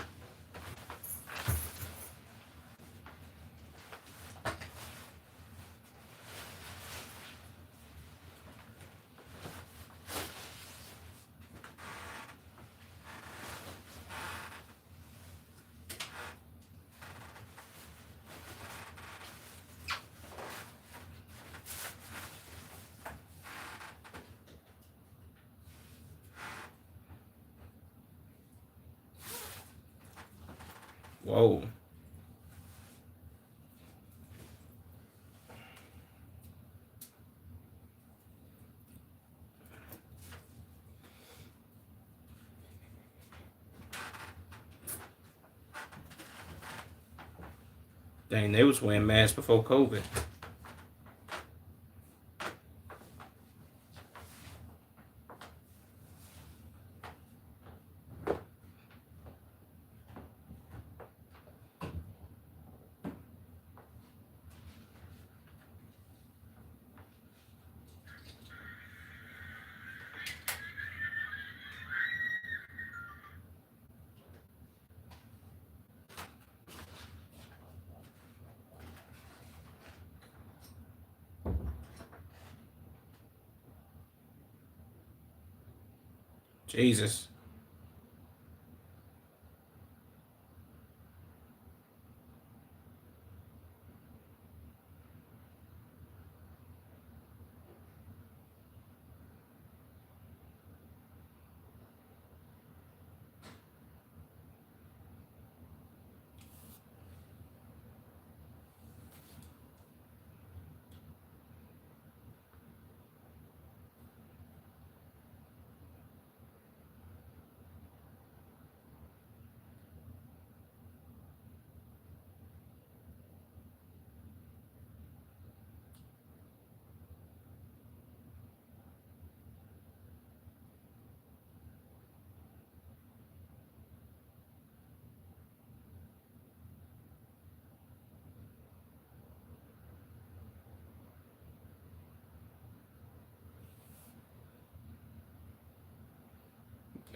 Whoa. Dang, they was wearing masks before COVID. Jesus.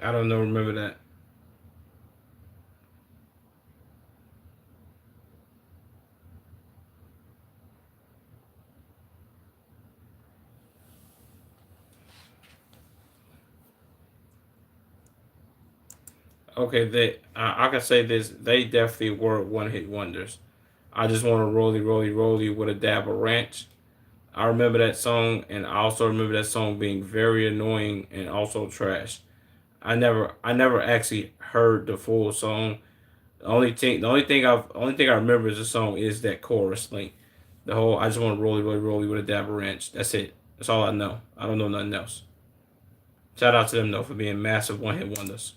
I don't know. Remember that. Okay, I can say this. They definitely were one hit wonders. I just want to rolly, rolly, rolly with a dab of ranch. I remember that song, and I also remember that song being very annoying and also trash. I never actually heard the full song. The only thing I remember is the song is that chorus link. The whole I just want to rolly, rolly, rolly with a dab of ranch. That's it. That's all I know. I don't know nothing else. Shout out to them though for being massive one hit wonders.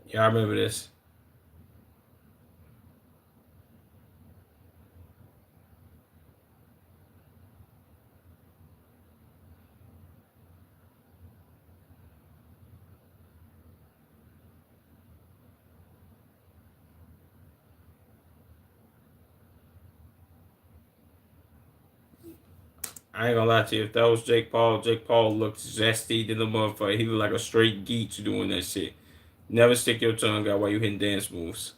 Yeah, I remember this. I ain't gonna lie to you. If that was Jake Paul looked zesty than the motherfucker. He looked like a straight geek doing that shit. Never stick your tongue out while you hitting dance moves.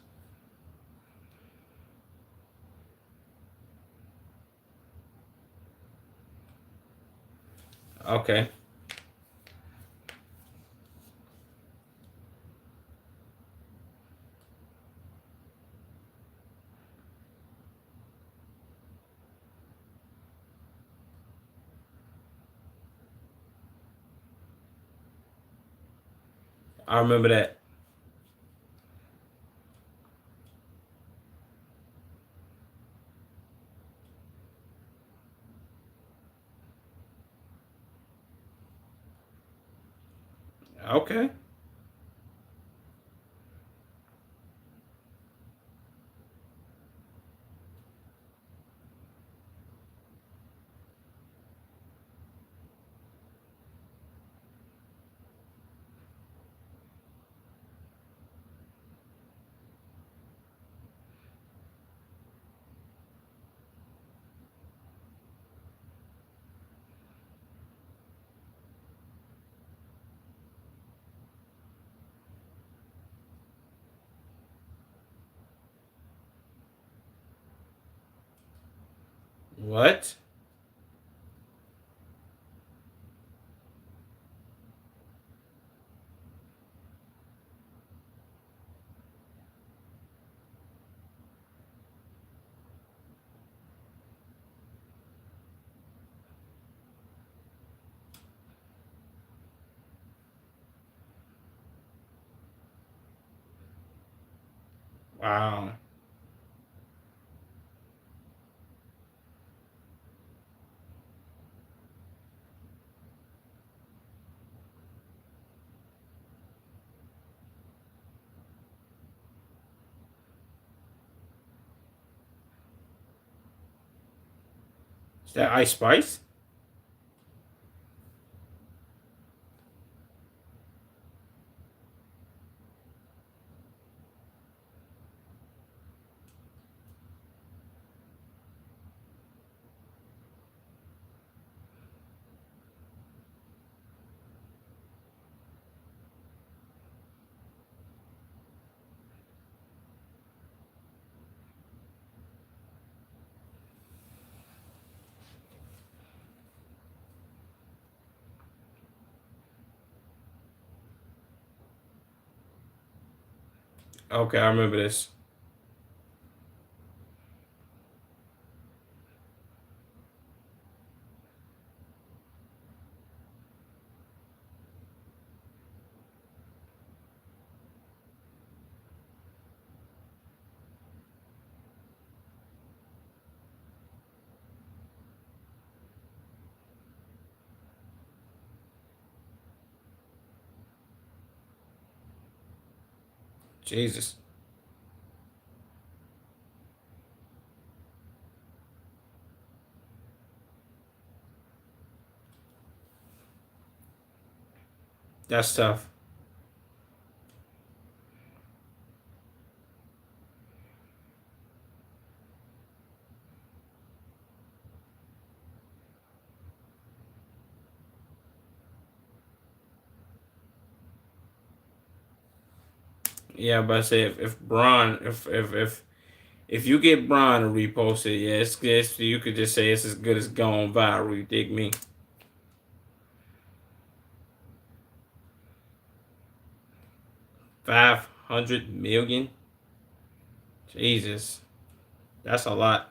Okay. I remember that. Okay. What? Wow. Is that Ice Spice? Okay, I remember this. Jesus. That's tough. Yeah, but I say if Braun, if you get Braun to repost it, yeah, you could just say it's as good as going viral. You dig me? 500 million. Jesus, that's a lot.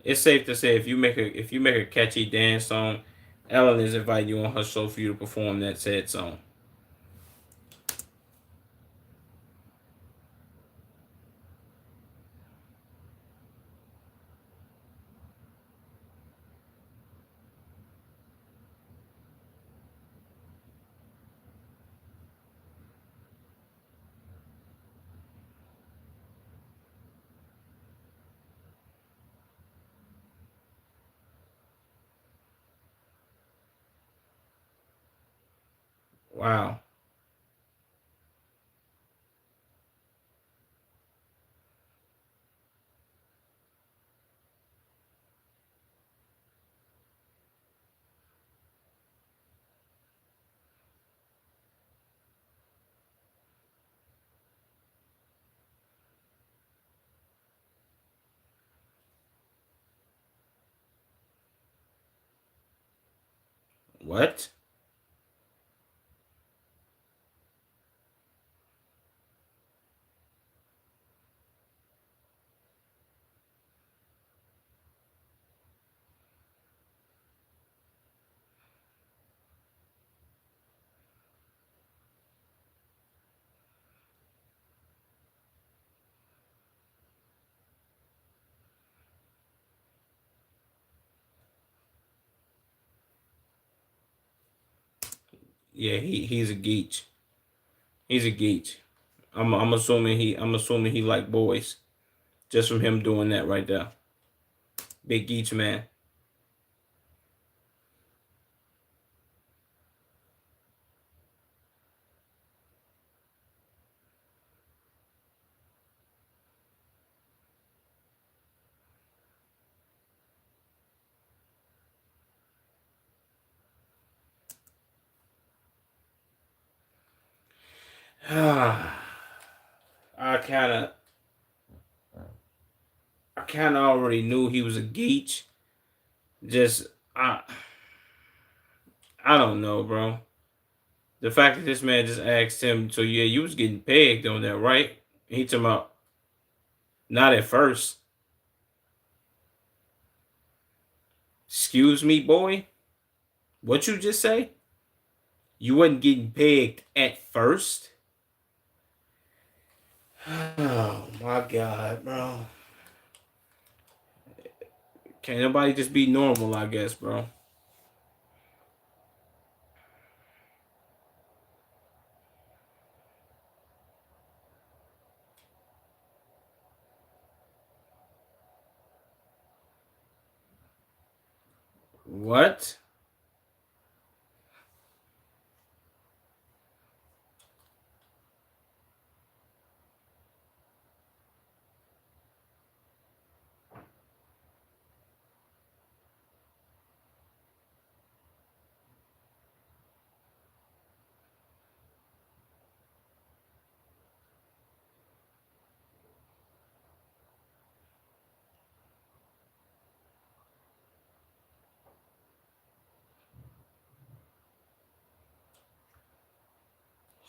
It's safe to say if you make a catchy dance song, Ellen is inviting you on her show for you to perform that said song. Wow. What? Yeah, he's a geek. He's a geek. I'm assuming he like boys just from him doing that right there. Big geek man. I kind of already knew he was a geech. Just I don't know, bro. The fact that this man just asked him, so yeah, you was getting pegged on that, right? He talking about not at first. Excuse me, boy. What you just say? You wasn't getting pegged at first? Oh my god, bro. Can't nobody just be normal, I guess, bro. What?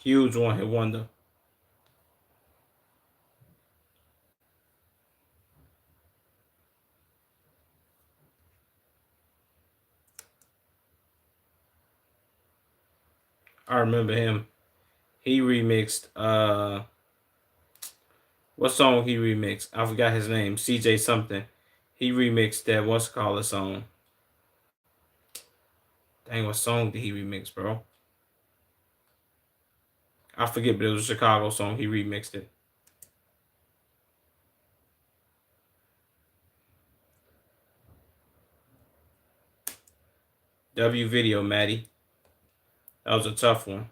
Huge one hit wonder. I remember him. He remixed what song he remixed? I forgot his name. CJ something. He remixed that what's it called a song. Dang, what song did he remix, bro? I forget, but it was a Chicago song. He remixed it. W Video, Maddie. That was a tough one.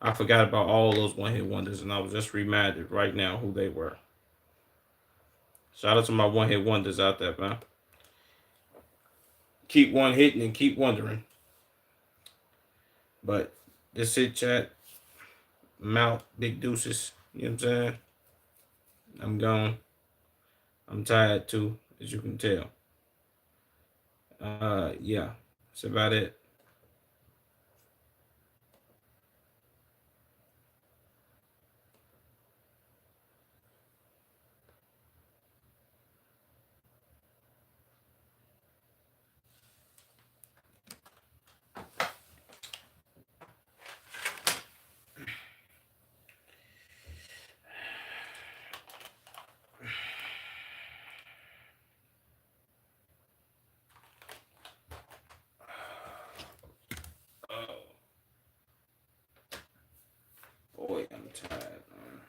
I forgot about all those one hit wonders, and I was just reminded right now who they were. Shout out to my one hit wonders out there, man. Keep one hitting and keep wondering. But this it, chat. I'm out. Big deuces. You know what I'm saying? I'm gone. I'm tired too, as you can tell. Yeah. That's about it. Oh, boy, I'm tired, man.